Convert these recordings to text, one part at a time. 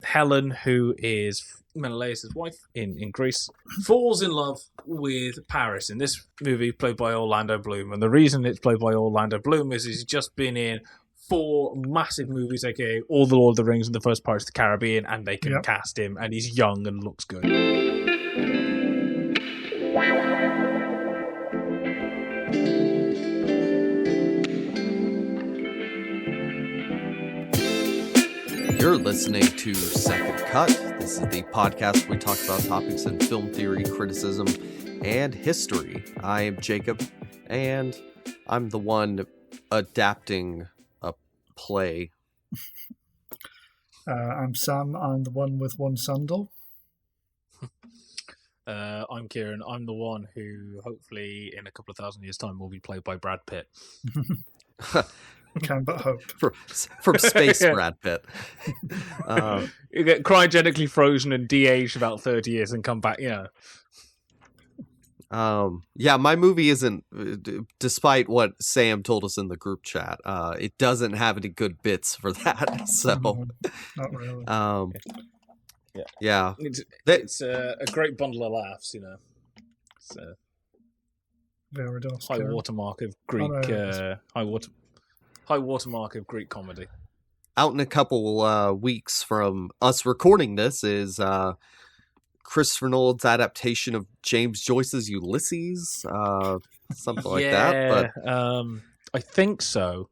Helen, who is Menelaus' wife in Greece, falls in love with Paris in this movie, played by Orlando Bloom. And the reason it's played by Orlando Bloom is he's just been in 4 massive movies, aka all the Lord of the Rings and the first Pirates of the Caribbean, and they can cast him, and he's young and looks good. You're listening to Second Cut. This is the podcast where we talk about topics in film theory, criticism, and history. I am Jacob, and I'm the one adapting a play. I'm Sam. I'm the one with one sandal. I'm Kieran. I'm the one who, hopefully, in a couple of thousand years' time, will be played by Brad Pitt. Can but hope. From space, Brad Pitt. You get cryogenically frozen and de-aged about 30 years and come back, Yeah, my movie isn't, despite what Sam told us in the group chat, it doesn't have any good bits for that, so... Not really. Yeah. It's a great bundle of laughs, It's Very nice. high watermark of Greek... high watermark of Greek comedy. Out in a couple weeks from us recording this is Christopher Nolan's adaptation of James Joyce's Ulysses, something like that. But I think so.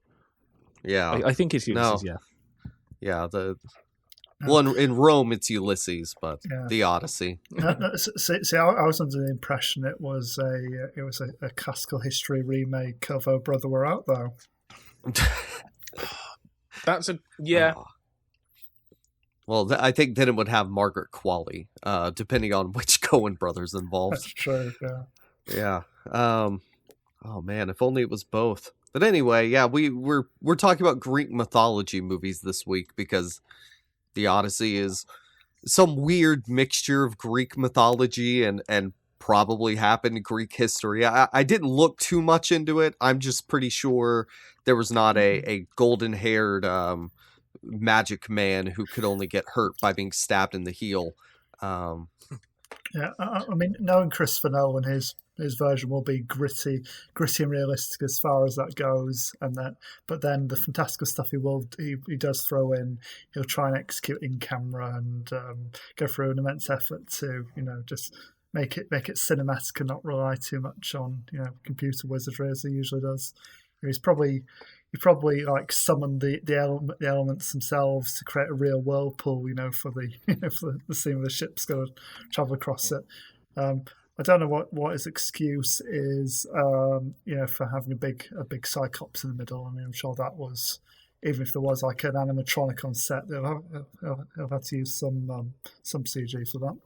Yeah, I think it's Ulysses. Yeah. Well, in Rome it's Ulysses, but the Odyssey. See, I was under the impression it was a classical history remake of Oh Brother We're Out, though. That's Well, I think then it would have Margaret Qualley, depending on which Coen brothers involved. That's true. Yeah. Oh man, if only it was both. But anyway, we're talking about Greek mythology movies this week because the Odyssey is some weird mixture of Greek mythology and probably happened in Greek history. I didn't look too much into it. I'm just pretty sure there was not a golden-haired magic man who could only get hurt by being stabbed in the heel. Yeah, I mean, knowing Christopher Nolan, his version will be gritty and realistic as far as that goes, but then the fantastical stuff he does throw in, he'll try and execute in camera and go through an immense effort to just make it cinematic and not rely too much on computer wizardry as he usually does. He probably like summoned the elements themselves to create a real whirlpool, for the scene where the ship's going to travel across it. I don't know what his excuse is, for having a big cyclops in the middle. I mean, I'm sure that was, even if there was like an animatronic on set, they'll have to use some CG for that.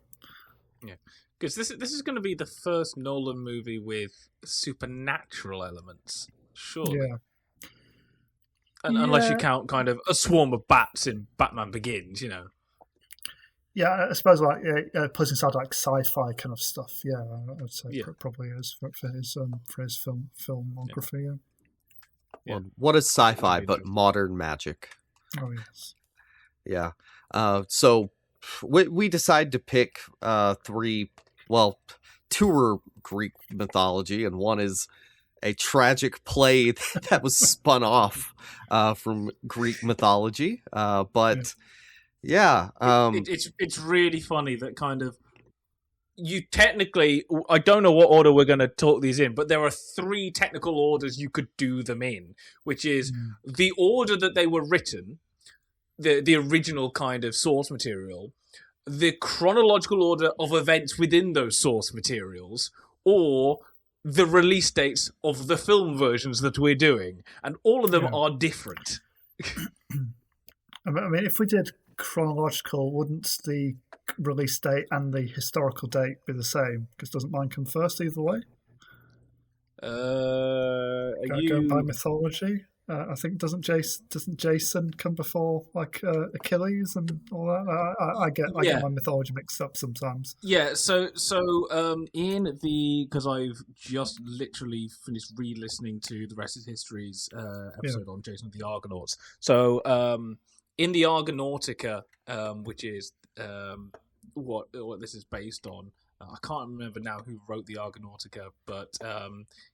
Yeah, because this is going to be the first Nolan movie with supernatural elements, surely. Yeah. Unless you count kind of a swarm of bats in Batman Begins, Yeah, I suppose puts inside like sci-fi kind of stuff. Yeah, I would say it probably is for his filmography. Yeah. Well, what is sci-fi but modern magic? Oh yes. Yeah. So we decided to pick 3. Well, 2 are Greek mythology, and 1 is a tragic play that was spun off from Greek mythology. But it's really funny that kind of you technically, I don't know what order we're going to talk these in, but there are 3 technical orders you could do them in, which is the order that they were written, the original kind of source material, the chronological order of events within those source materials, or the release dates of the film versions that we're doing, and all of them are different. I mean, if we did chronological, wouldn't the release date and the historical date be the same? Because doesn't mine come first either way? Going by mythology, I think doesn't Jason come before like Achilles and all that? I get my mythology mixed up sometimes. Yeah, so in because I've just literally finished re-listening to the rest of history's episode on Jason of the Argonauts. So in the Argonautica, which is what this is based on. I can't remember now who wrote the Argonautica, but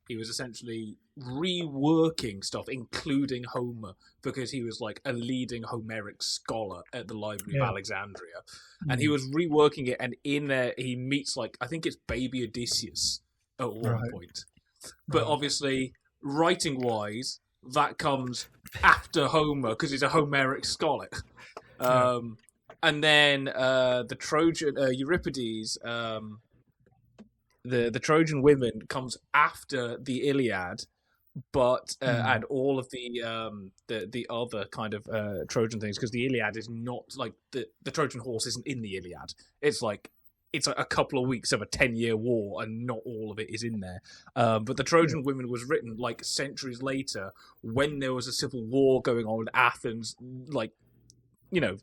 he was essentially reworking stuff, including Homer, because he was like a leading Homeric scholar at the Library of Alexandria, and he was reworking it. And in there, he meets I think it's baby Odysseus at one point, but obviously, writing-wise, that comes after Homer because he's a Homeric scholar. And then the Trojan Euripides, the Trojan Women comes after the Iliad, but and all of the other kind of Trojan things, because the Iliad is not like the Trojan Horse isn't in the Iliad. It's like it's a couple of weeks of a 10-year war, and not all of it is in there. But the Trojan Women was written like centuries later, when there was a civil war going on with Athens,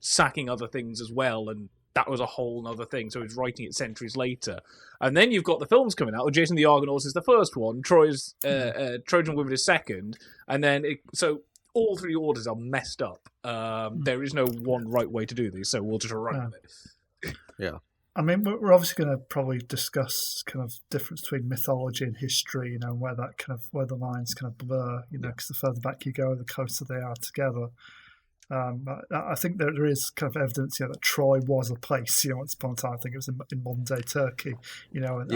sacking other things as well, and that was a whole other thing. So he's writing it centuries later. And then you've got the films coming out. Jason the Argonauts is the first one. Trojan Women is second. And then so all three orders are messed up. There is no one right way to do these, so we'll just run with it. Yeah. I mean, we're obviously going to probably discuss kind of difference between mythology and history, where the lines kind of blur, because the further back you go, the closer they are together. I think there is kind of evidence that Troy was a place, once upon a time. I think it was in modern-day Turkey, and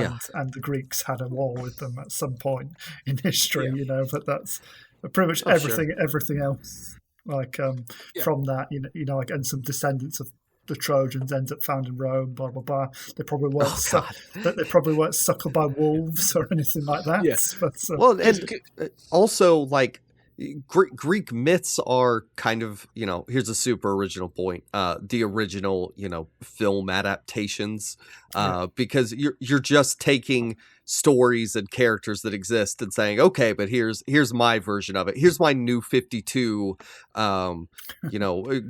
the Greeks had a war with them at some point in history, but that's pretty much everything else, from that, and some descendants of the Trojans end up found in Rome, blah blah blah. They probably weren't suckled by wolves or anything like that. Yes. But, and also Greek myths are kind of, here's a super original point, the original, film adaptations, because you're just taking stories and characters that exist and saying, okay, but here's my version of it. Here's my new 52,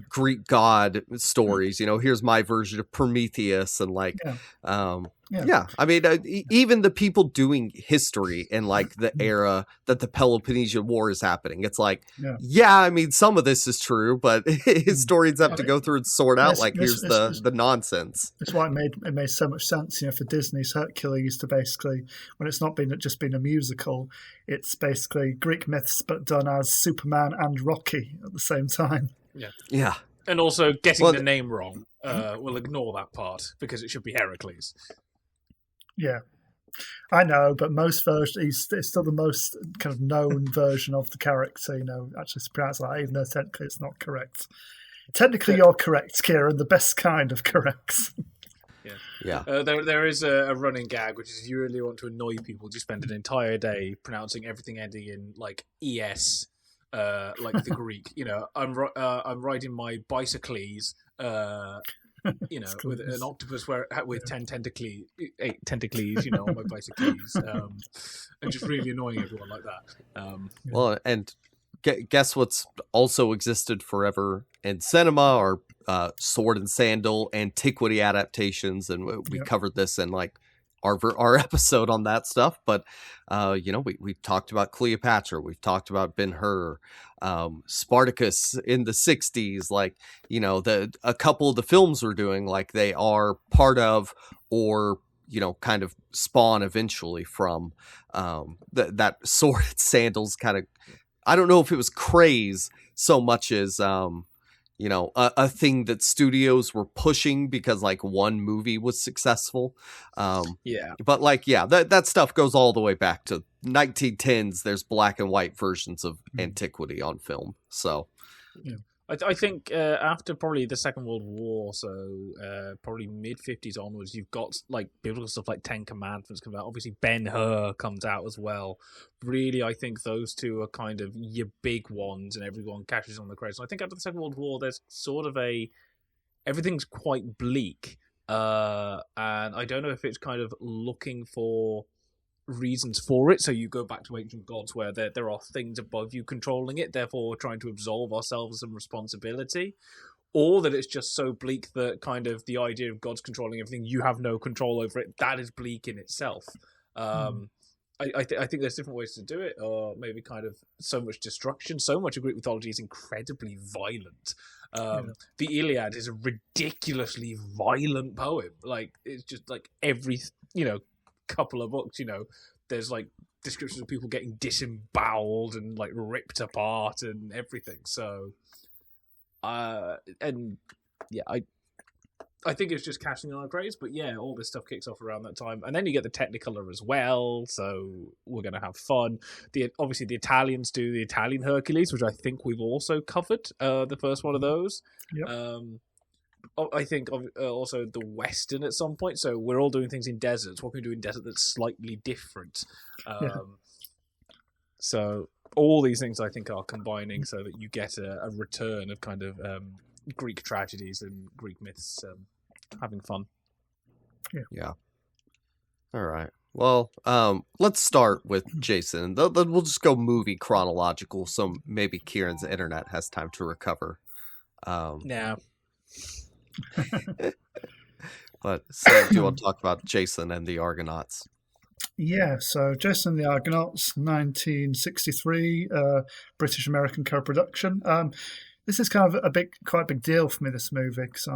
Greek god stories. Here's my version of Prometheus and I mean, even the people doing history in the era that the Peloponnesian War is happening, it's I mean, some of this is true, but historians have to go through and sort out here's the nonsense. That's why it made so much sense, for Disney's Hercules to basically, when it's not just been a musical, it's basically Greek myths but done as Superman and Rocky at the same time. Yeah. And also getting the name wrong. We'll ignore that part because it should be Heracles. Yeah, I know, but most versions, it's still the most kind of known version of the character, actually to pronounce that, even though technically it's not correct. Technically, you're correct, Kieran, the best kind of correct. Yeah. There is a running gag, which is if you really want to annoy people, just spend an entire day pronouncing everything ending in es, like the Greek. I'm riding my bicycles. With an octopus with 10 tentacles, 8 tentacles, on my bicycles, and just really annoying everyone like that. Well, and guess what's also existed forever in cinema are sword-and-sandal antiquity adaptations, and we covered this in our episode on that stuff, but we've talked about Cleopatra, we've talked about Ben-Hur, Spartacus in the 60s, a couple of the films we're doing, they are part of or kind of spawn eventually from that sword and sandals kind of, I don't know if it was craze so much as a thing that studios were pushing because one movie was successful. But that stuff goes all the way back to 1910s. There's black and white versions of antiquity on film. So I think after probably the Second World War, so probably mid-50s onwards, you've got biblical stuff like Ten Commandments come out. Obviously, Ben-Hur comes out as well. Really, I think those two are kind of your big ones, and everyone catches on the craze. So I think after the Second World War, there's sort of everything's quite bleak, and I don't know if it's kind of looking for reasons for it. So you go back to ancient gods where there are things above you controlling it, therefore we're trying to absolve ourselves of some responsibility, or that it's just so bleak that kind of the idea of gods controlling everything, you have no control over it, that is bleak in itself. I think there's different ways to do it, or maybe kind of so much destruction. So much of Greek mythology is incredibly violent, The Iliad is a ridiculously violent poem. Like, it's just like every, couple of books, there's like descriptions of people getting disemboweled and like ripped apart and everything. So, I think it's just cashing in our grades, but yeah, all this stuff kicks off around that time, and then you get the Technicolor as well. So we're gonna have fun. Obviously the Italians do the Italian Hercules, which I think we've also covered. The first one of those. Yep. I think also the Western at some point. So we're all doing things in deserts. What can we do in desert that's slightly different? So all these things I think are combining so that you get a return of kind of Greek tragedies and Greek myths having fun. Yeah. All right. Well, let's start with Jason. We'll just go movie chronological, so maybe Kieran's internet has time to recover. No. But so do you want to talk about Jason and the Argonauts? Yeah, so Jason and the Argonauts, 1963, British-American co-production. This is kind of quite a big deal for me, this movie, because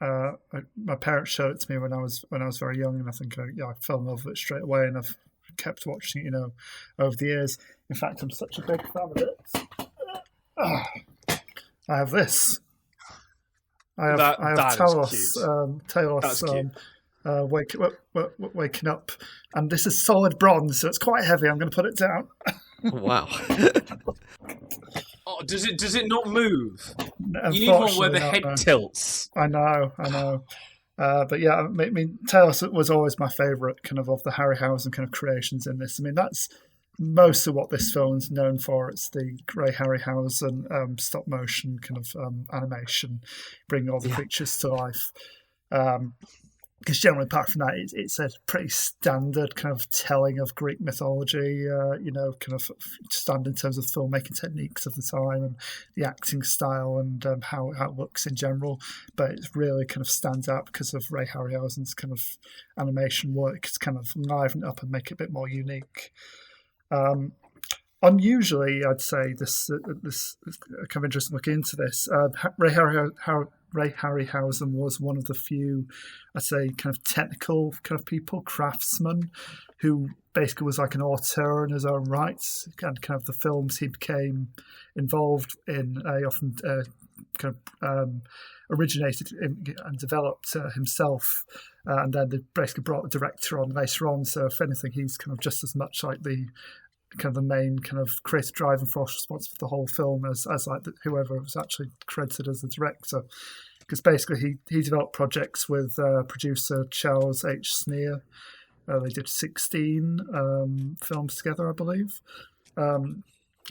my parents showed it to me when I was very young, and I think I fell in love with it straight away, and I've kept watching it, over the years. In fact, I'm such a big fan of it. I have this. I have Talos. Waking up, and this is solid bronze, so it's quite heavy. I'm going to put it down. Wow. Oh, does it not move? You need one where the head tilts. I know. But yeah, I mean, Talos was always my favourite kind of the Harryhausen kind of creations in this. I mean, that's most of what this film's known for. It's the Ray Harryhausen stop motion kind of animation, bringing all the creatures to life. Because generally, apart from that, it's a pretty standard kind of telling of Greek mythology, kind of standard in terms of filmmaking techniques of the time and the acting style and how it looks in general. But it really kind of stands out because of Ray Harryhausen's kind of animation work. It's kind of liven it up and make it a bit more unique. Unusually, I'd say this kind of interesting looking into this. Ray Harryhausen was one of the few, I'd say, kind of technical kind of people, craftsmen, who basically was like an auteur in his own right, and kind of the films he became involved in, often kind of originated and developed himself, and then they basically brought a director on later on. So if anything, he's kind of just as much like the kind of the main kind of creative driving force responsible for the whole film as like whoever was actually credited as the director, because basically he developed projects with producer Charles H. Sneer. They did 16 films together, I believe.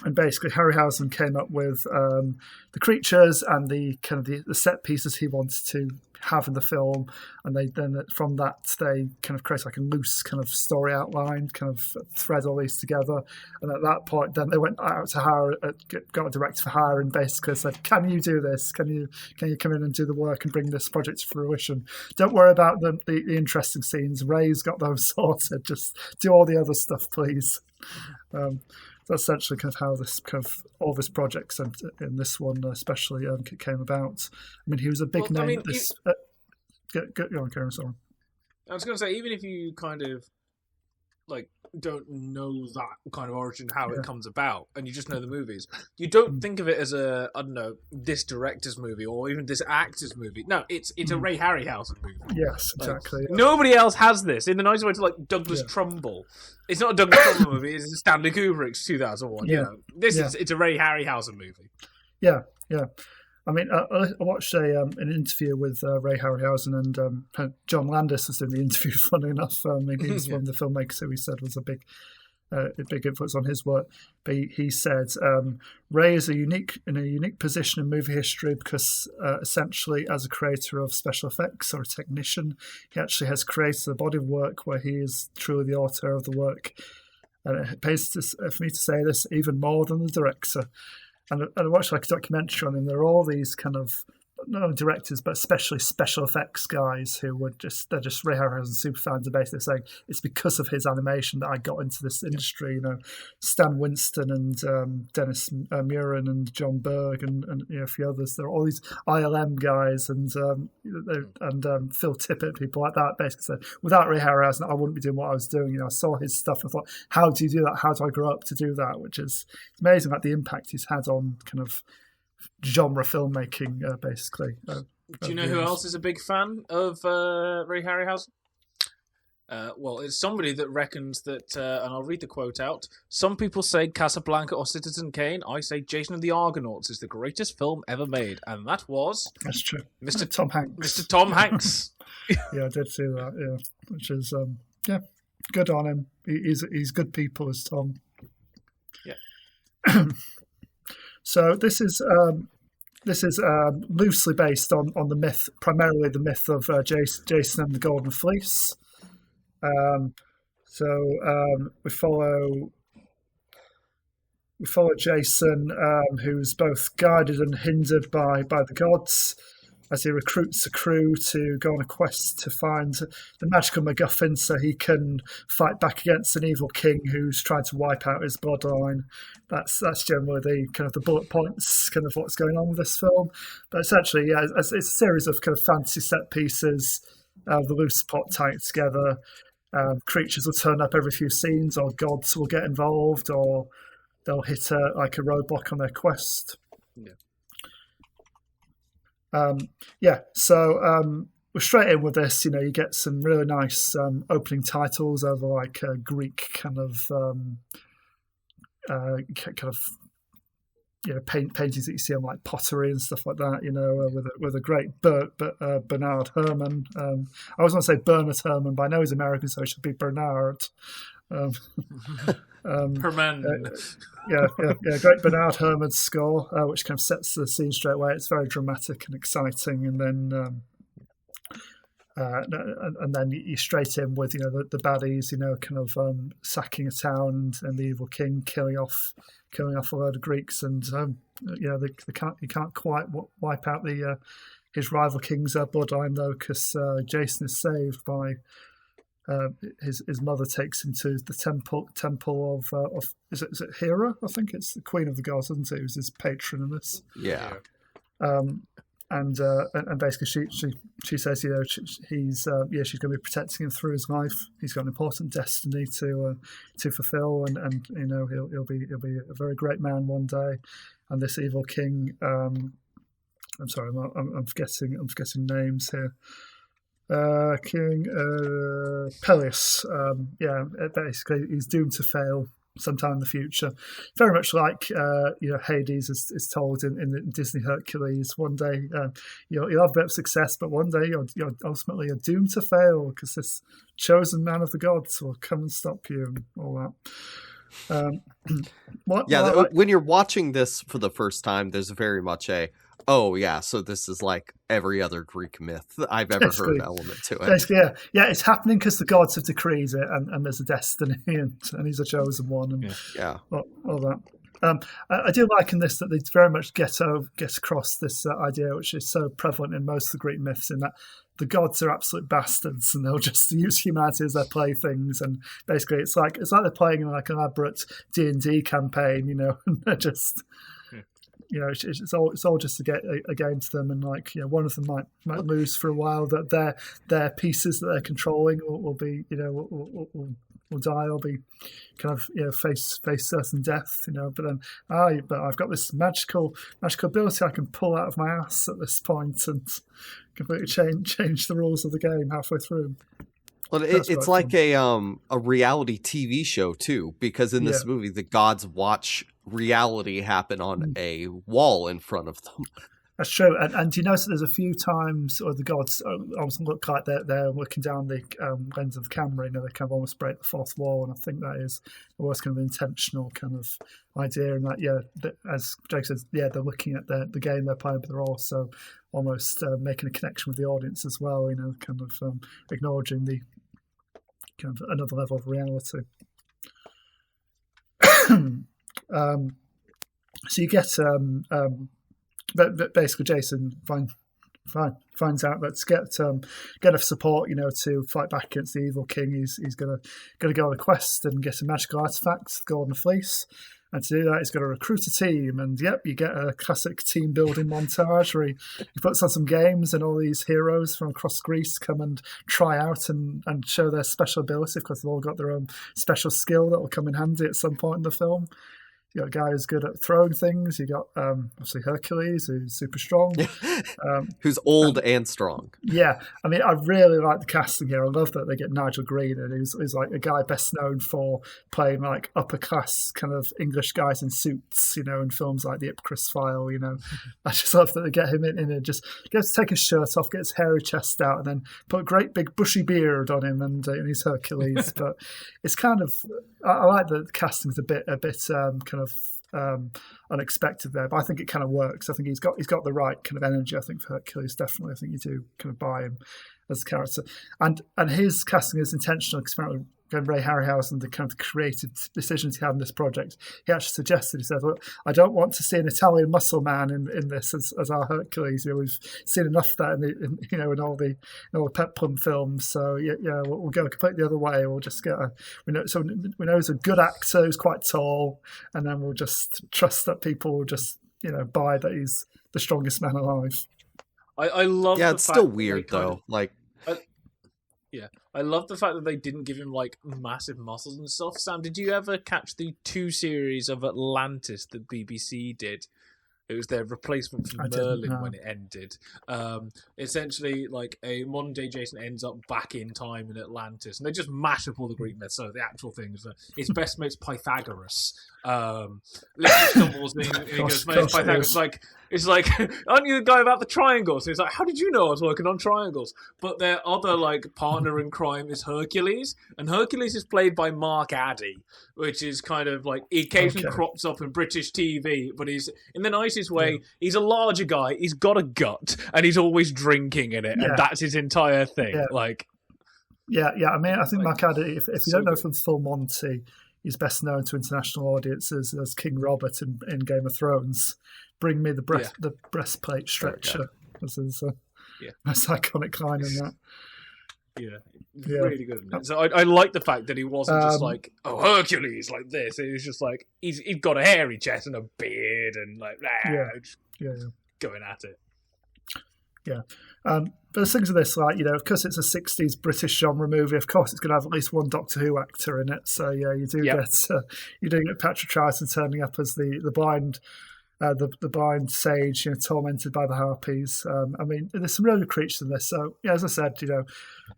And basically, Harryhausen came up with the creatures and the kind of the set pieces he wanted to have in the film, and then from that they kind of create like a loose kind of story outline, kind of thread all these together. And at that point, then they went out to hire, got a director for hire, and basically said, "Can you do this? Can you come in and do the work and bring this project to fruition? Don't worry about the interesting scenes. Ray's got those sorted. Just do all the other stuff, please." That's essentially kind of how this kind of all of his projects and in this one especially came about. I mean, he was a big name. I mean, this. Go on, Kieran. Sorry. I was going to say, even if you kind of like don't know that kind of origin, how it comes about, and you just know the movies, you don't think of it as a, I don't know, this director's movie or even this actor's movie. No, it's a Ray Harryhausen movie. Yes, exactly. Like, nobody else has this. In the nice way to like Douglas Trumbull. It's not a Douglas Trumbull movie. It's Stanley Kubrick's 2001. Yeah. It's a Ray Harryhausen movie. Yeah. I mean, I watched an interview with Ray Harryhausen, and John Landis was doing the interview. Funny enough, I mean, he was one of the filmmakers who he said was a big influence on his work. But he said Ray is in a unique position in movie history because essentially, as a creator of special effects or a technician, he actually has created a body of work where he is truly the author of the work. And it pays for me to say this even more than the director. And I watched like a documentary on him. There are all these kind of not only directors, but especially special effects guys who were they're just Ray Harryhausen super fans, are basically saying it's because of his animation that I got into this industry. You know, Stan Winston and Dennis Murin and John Berg and a few others. There are all these ILM guys and Phil Tippett, people like that. Basically said, without Ray Harryhausen, I wouldn't be doing what I was doing. You know, I saw his stuff and I thought, how do you do that? How do I grow up to do that? Which is amazing, like the impact he's had on kind of genre filmmaking, basically. Do you know who else is a big fan of Ray Harryhausen? Well, it's somebody that reckons that, and I'll read the quote out. Some people say Casablanca or Citizen Kane. I say Jason and the Argonauts is the greatest film ever made, and that was that's true. Mr. Tom Hanks. Mr. Tom Hanks. Yeah, I did see that. Yeah, which is good on him. He's good people as Tom. Yeah. So this is loosely based on the myth, primarily the myth of Jason and the Golden Fleece. We follow Jason, who's both guided and hindered by the gods, as he recruits a crew to go on a quest to find the magical MacGuffin so he can fight back against an evil king who's trying to wipe out his bloodline. That's generally the kind of the bullet points, kind of what's going on with this film. But essentially, yeah, it's a series of kind of fantasy set pieces, the loose plot tied together. Creatures will turn up every few scenes, or gods will get involved, or they'll hit a roadblock on their quest. We're straight in with this. You know, you get some really nice opening titles over like Greek kind of paintings that you see on like pottery and stuff like that. You know, with a great Bernard Herrmann. I was going to say Bernard Herrmann, but I know he's American, so it should be Bernard. Herman. Great Bernard Herrmann score, which kind of sets the scene straight away. It's very dramatic and exciting, and then you straight in with the baddies, kind of sacking a town and the evil king killing off a load of Greeks, and you can't quite wipe out his rival king's bloodline though, because Jason is saved by. His mother takes him to the temple of is it Hera? I think it's the queen of the gods, isn't it? Who's his patron in this. Yeah. And basically she says she's going to be protecting him through his life. He's got an important destiny to fulfill, and he'll be a very great man one day. And this evil king, I'm sorry, I'm forgetting names here. King Peleus, basically he's doomed to fail sometime in the future. Very much like Hades is told in the Disney Hercules. One day you'll have a bit of success, but one day you're ultimately doomed to fail because this chosen man of the gods will come and stop you and all that. When you're watching this for the first time, there's very much so this is like every other Greek myth I've ever heard element to it. Basically, it's happening because the gods have decreed it, and there's a destiny, and he's a chosen one, and all that. I do like in this that they very much get across this idea, which is so prevalent in most of the Greek myths, in that the gods are absolute bastards, and they'll just use humanity as their playthings. And basically, it's like they're playing in like an elaborate D&D campaign, and they're just. It's all just to get against them, and one of them might lose for a while. That their pieces that they're controlling will be will die or be kind of face certain death. But then I've got this magical ability I can pull out of my ass at this point and completely change the rules of the game halfway through. Well, it's like a reality TV show too, because in this movie the gods watch reality happen on a wall in front of them. That's true, and you notice there's a few times where the gods almost look like they're looking down the lens of the camera. They kind of almost break the fourth wall, and I think that is always kind of an intentional kind of idea. And as Jake says, they're looking at the game they're playing, but they're also almost making a connection with the audience as well. Kind of acknowledging the kind of another level of reality. So you get basically Jason finds out that to get enough support, to fight back against the evil king, he's gonna go on a quest and get a magical artifact, the Golden Fleece. And to do that, he's got to recruit a team. And yep, you get a classic team building montage where he puts on some games and all these heroes from across Greece come and try out and show their special ability because they've all got their own special skill that will come in handy at some point in the film. You got a guy who's good at throwing things. You got obviously Hercules, who's super strong, who's old and strong. Yeah, I mean, I really like the casting here. I love that they get Nigel Green, and who's like a guy best known for playing like upper class kind of English guys in suits, in films like The Ipcris File. I just love that they get him in and just gets to take his shirt off, get his hairy chest out, and then put a great big bushy beard on him, and he's Hercules. But it's kind of I like that the casting's a bit kind of unexpected there, but I think it kind of works. I think he's got the right kind of energy. I think for Hercules, definitely. I think you do kind of buy him as a character, and his casting is intentional. Apparently, Ray Harryhausen, the kind of creative decisions he had in this project, he actually suggested. He said, "Look, I don't want to see an Italian muscle man in this as our Hercules. We've seen enough of that in all the Peplum films. So we'll go completely the other way. We'll just get we know he's a good actor who's quite tall, and then we'll just trust that people will just buy that he's the strongest man alive." I love. Yeah, it's still weird though. I love the fact that they didn't give him like massive muscles and stuff. Sam, did you ever catch the 2 series of Atlantis that BBC did? It was their replacement for Merlin when it ended. Essentially, like a modern day Jason ends up back in time in Atlantis, and they just mash up all the Greek myths. So the actual thing is that his best mate's Pythagoras. Literally stumbles in and he goes, "Mate, Pythagoras." It's like, aren't you the guy about the triangles? So he's like, "How did you know I was working on triangles?" But their other partner in crime is Hercules, and Hercules is played by Mark Addy, which is kind of like he occasionally crops up in British TV, but he's in the nicest way. He's a larger guy, he's got a gut, and he's always drinking in it, and that's his entire thing. Yeah. I mean, I think Mark Addy, if you don't know from Full Monty, he's best known to international audiences as King Robert in Game of Thrones. Bring me the breastplate stretcher. This is most iconic line in that. Yeah, really good. Isn't it? So I like the fact that he wasn't just like, "Oh, Hercules," like this. It was just like he's got a hairy chest and a beard and going at it. Yeah. But the things of this, because it's a 60s British genre movie, of course it's going to have at least one Doctor Who actor in it. So you do get Patrick Troughton turning up as the blind. The blind sage, tormented by the harpies. I mean, there's some really good creatures in this. So, as I said,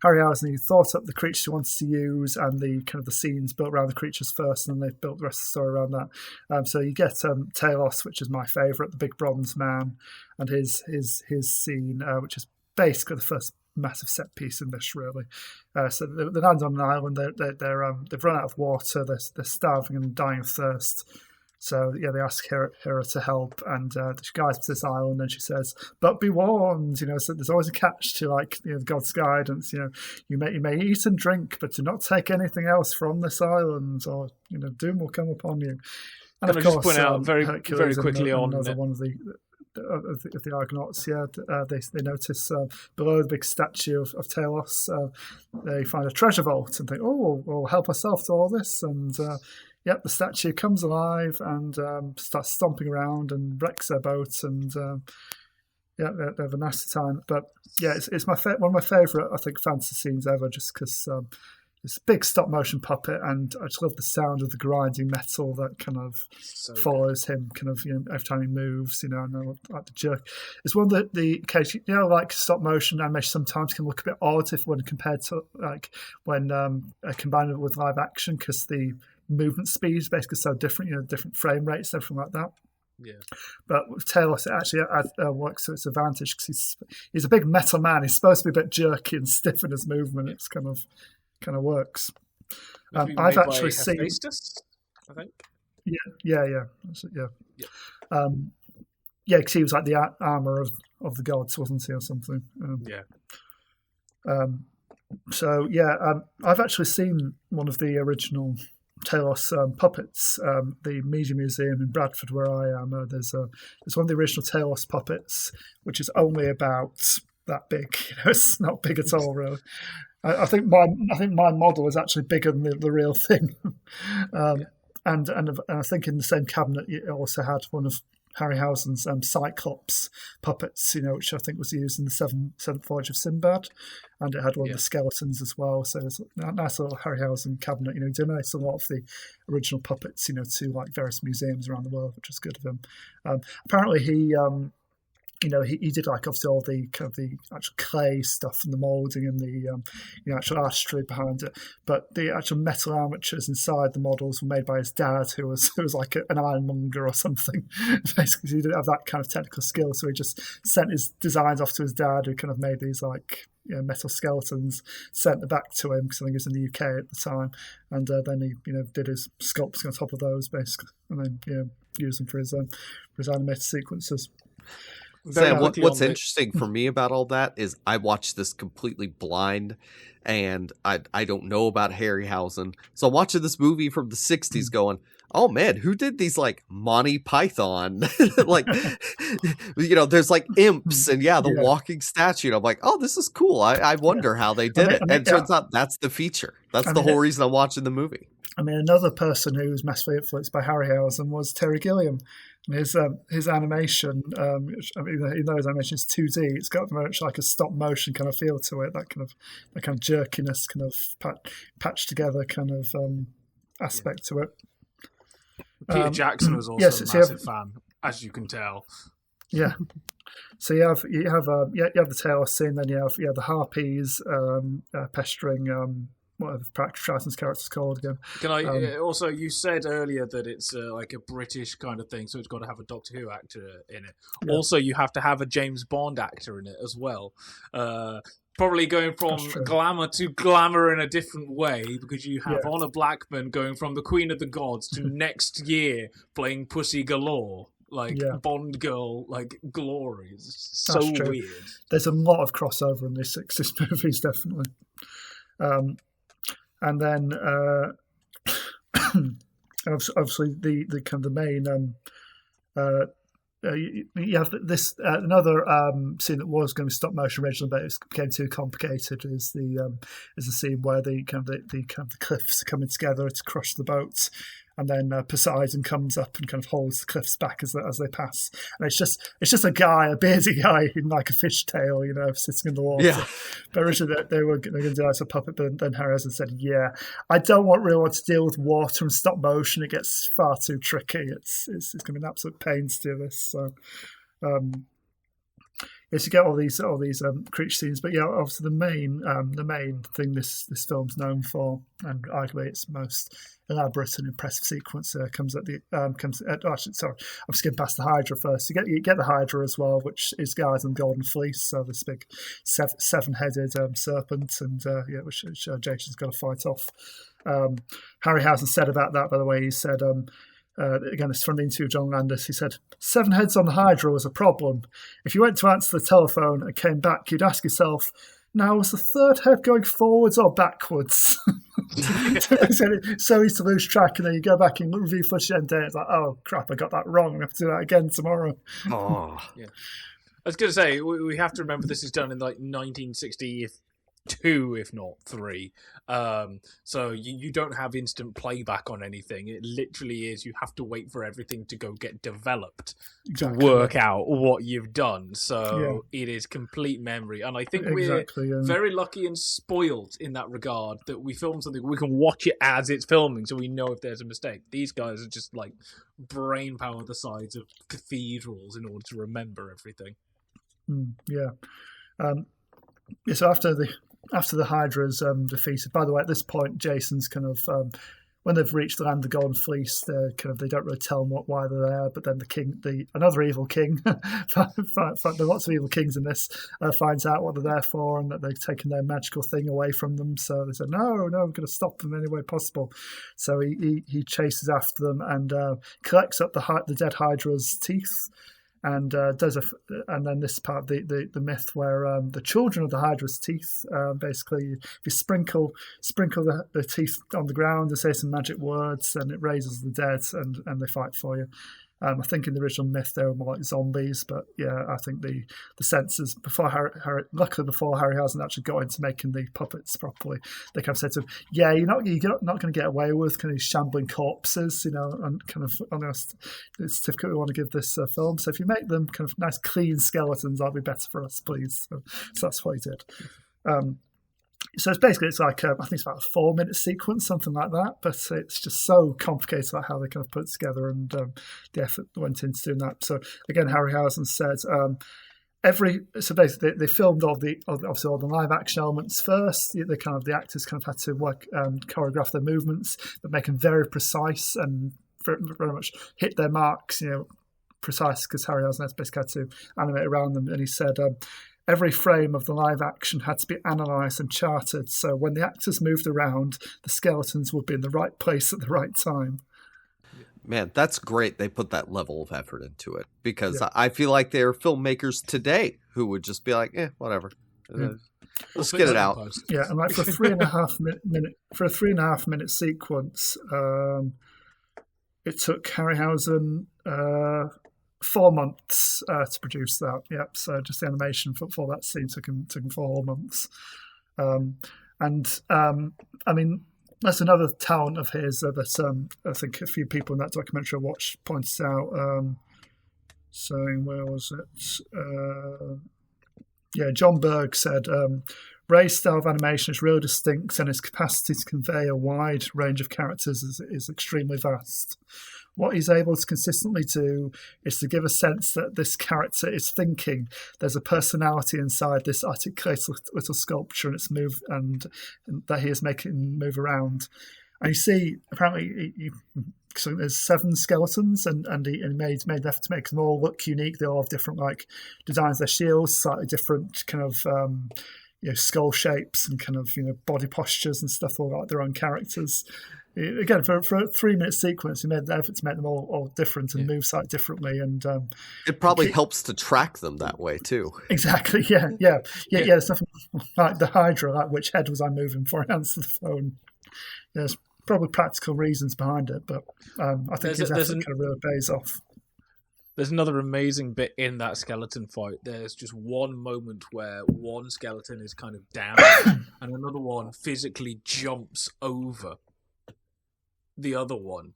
Harryhausen, he thought up the creatures he wanted to use and the kind of the scenes built around the creatures first, and then they've built the rest of the story around that. So you get Talos, which is my favourite, the big bronze man, and his scene, which is basically the first massive set piece in this, really. So they land on an island. They've run out of water. They're starving and dying of thirst. So they ask Hera to help, and she guides to this island, and she says, "But be warned, so there's always a catch to God's guidance. You may eat and drink, but do not take anything else from this island, or doom will come upon you." And of course, just point out very quickly on another one of the Argonauts. They notice below the big statue of Talos, they find a treasure vault and think, "Oh, we'll help ourselves to all this," and. The statue comes alive and starts stomping around and wrecks their boats, and they have a nasty time. But it's one of my favourite, I think, fantasy scenes ever, just because it's a big stop motion puppet, and I just love the sound of the grinding metal that kind of follows him, kind of every time he moves. And I like the jerk. It's one of the occasions, like stop motion animation sometimes can look a bit odd when compared to when combined with live action, because the movement speed is basically so different, different frame rates, everything like that. Yeah. But with Talos, it actually works to its advantage because he's a big metal man. He's supposed to be a bit jerky and stiff in his movement. It's kind of works. I've actually seen. Hephaestus, I think. Yeah. Because he was like the armor of the gods, wasn't he, or something? I've actually seen one of the original Talos puppets. The Media Museum in Bradford, where I am, there's one of the original Talos puppets, which is only about that big. It's not big at all, really. I think my model is actually bigger than the real thing. And I think in the same cabinet it also had one of Harryhausen's Cyclops puppets, which I think was used in the Seventh Voyage of Sinbad, and it had one of the skeletons as well. So it's a nice little Harryhausen cabinet. He donates a lot of the original puppets, to like various museums around the world, which is good of him. Apparently he did like obviously all the kind of the actual clay stuff and the moulding and the actual artistry behind it, but the actual metal armatures inside the models were made by his dad, who was like an ironmonger or something. Basically, he didn't have that kind of technical skill, so he just sent his designs off to his dad, who kind of made these like metal skeletons, sent them back to him because I think he was in the UK at the time, and then he did his sculpting on top of those basically, and then used them for his animated sequences. Sam, what's interesting for me about all that is I watched this completely blind, and I don't know about Harryhausen. So I'm watching this movie from the 60s going, oh man, who did these like Monty Python? Like, there's like imps and the walking statue. And I'm like, oh, this is cool. I wonder how they did it. And it turns out that's the feature. That's the whole reason I'm watching the movie. I mean, another person who was massively influenced by Harryhausen was Terry Gilliam. And his animation, even though his animation is 2D, it's got very much like a stop motion kind of feel to it. That kind of jerkiness, kind of patched together kind of aspect to it. Peter Jackson was also a massive fan, as you can tell. Yeah. So you have the Talos scene, then you have the harpies pestering. Whatever Triton's character's called again. Can I also? You said earlier that it's like a British kind of thing, so it's got to have a Doctor Who actor in it. Yeah. Also, you have to have a James Bond actor in it as well. Probably going from glamour to glamour in a different way, because you have Honor Blackman going from the Queen of the Gods to next year playing Pussy Galore. Like Bond girl, like glory. It's so weird. There's a lot of crossover in these 60s movies, definitely. And then, obviously, the kind of the main. You have this another scene that was going to be stop motion originally, but it became too complicated. Is the scene where the cliffs are coming together to crush the boats, and then Poseidon comes up and kind of holds the cliffs back as they pass. And it's just a bearded guy in like a fishtail, sitting in the water. Yeah. But originally they were going to do that as a puppet, but then Harryhausen said, I don't really want to deal with water and stop motion. It gets far too tricky. It's going to be an absolute pain to do this. So, yes, you get all these creature scenes, but obviously the main thing this film's known for, and arguably its most elaborate and impressive sequence comes at I'm skipping past the Hydra first. You get the Hydra as well, which is guys on Golden Fleece, so this big seven-headed serpent, and which Jason's got to fight off. Harryhausen said about that, by the way, he said. Again, it's from the interview with John Landis. He said, 7 heads on the Hydra was a problem. If you went to answer the telephone and came back, you'd ask yourself, now, was the third head going forwards or backwards? So easy to lose track, and then you go back and review footage and it's like, oh, crap, I got that wrong. I have to do that again tomorrow. Oh. Yeah. I was going to say, we have to remember this is done in like 1962, if not 3. So you don't have instant playback on anything. It literally is, you have to wait for everything to go get developed to work out what you've done. So it is complete memory. And I think we're very lucky and spoiled in that regard, that we film something, we can watch it as it's filming, so we know if there's a mistake. These guys are just like brain power the size of cathedrals in order to remember everything. So after the Hydra's defeated, by the way, at this point, Jason's kind of when they've reached the land of the Golden Fleece, they don't really tell them why they're there. But then the king, another evil king, there are lots of evil kings in this, finds out what they're there for and that they've taken their magical thing away from them. So they said, no, we're going to stop them any way possible. So he chases after them and collects up the dead Hydra's teeth. And and then this part of the myth where the children of the Hydra's teeth, basically, if you sprinkle the teeth on the ground and say some magic words, and it raises the dead, and they fight for you. I think in the original myth they were more like zombies, but yeah, I think the censors luckily before Harryhausen actually got into making the puppets properly, they kind of said to him, "Yeah, you're not going to get away with kind of these shambling corpses, and kind of honest certificate we want to give this film. So if you make them kind of nice clean skeletons, that'll be better for us, please." So that's what he did. So it's like I think it's about a 4-minute sequence, something like that. But it's just so complicated, like how they kind of put it together and the effort that went into doing that. So again, Harryhausen said basically they filmed all the live action elements first. The actors kind of had to choreograph their movements, but make them very precise and very much hit their marks. Precise, because Harryhausen basically had to animate around them, and he said. Every frame of the live action had to be analysed and charted, so when the actors moved around, the skeletons would be in the right place at the right time. Man, that's great they put that level of effort into it, because I feel like there are filmmakers today who would just be like, whatever. Let's get it out. Yeah, and like for a 3.5 minute sequence, it took Harryhausen 4 months to produce that. Yep. So just the animation for that scene took him 4 months. I mean, that's another talent of his that I think a few people in that documentary I watched pointed out. So where was it? John Berg said Ray's style of animation is really distinct, and his capacity to convey a wide range of characters is extremely vast. What he's able to consistently do is to give a sense that this character is thinking. There's a personality inside this articulated little sculpture, and it's and that he is making move around. And you see, apparently, so there's 7 skeletons, and he made an effort to make them all look unique. They all have different designs. Their shields, slightly different kind of skull shapes and kind of body postures and stuff, all like their own characters. Again, for a 3-minute sequence, he made the effort to make them all different and move slightly differently, and it probably helps to track them that way too. Exactly, yeah. There's nothing like the Hydra, like which head was I moving for and answer the phone. There's probably practical reasons behind it, but I think his effort kind of really pays off. There's another amazing bit in that skeleton fight. There's just one moment where one skeleton is kind of down and another one physically jumps over the other one,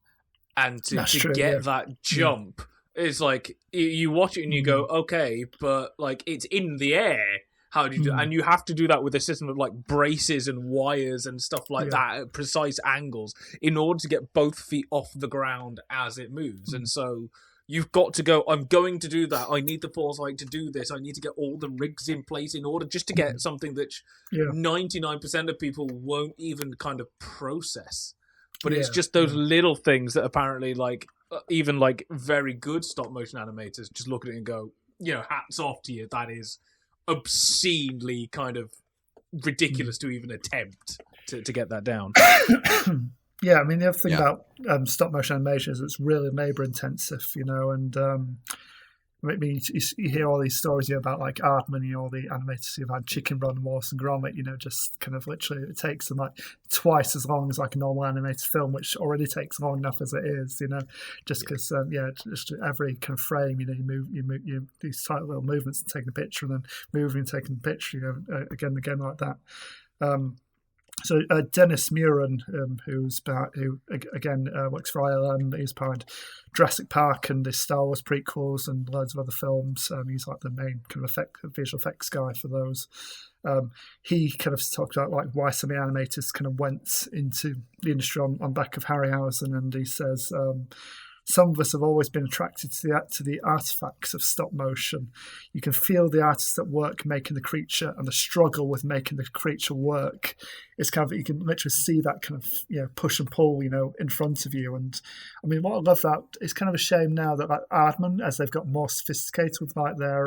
and to get that jump is like, you watch it and you go, okay, but like it's in the air. How do you do? And you have to do that with a system of like braces and wires and stuff like that at precise angles in order to get both feet off the ground as it moves. And so you've got to go, I'm going to do that. I need the foresight to do this. I need to get all the rigs in place in order just to get something that 99% of people won't even kind of process. But it's just those little things that apparently, even very good stop motion animators just look at it and go, hats off to you. That is obscenely kind of ridiculous to even attempt to get that down. Yeah, I mean, the other thing about stop motion animation is it's really labour intensive, and I mean, you hear all these stories about like Aardman, all the animators who've had Chicken Run, Wallace and Gromit, just kind of literally it takes them like twice as long as like a normal animated film, which already takes long enough as it is, just because just every kind of frame, you move these tight little movements and taking a picture, and then moving and taking a picture, again and again like that. So Dennis Muren, who again works for ILM, he's behind Jurassic Park and the Star Wars prequels and loads of other films. He's like the main kind of visual effects guy for those. He kind of talked about like why some of the animators kind of went into the industry on back of Harryhausen, and he says some of us have always been attracted to the artifacts of stop motion. You can feel the artists at work making the creature, and the struggle with making the creature work. It's kind of, you can literally see that kind of push and pull in front of you. And I mean, what I love that, it's kind of a shame now that like Aardman, as they've got more sophisticated with like their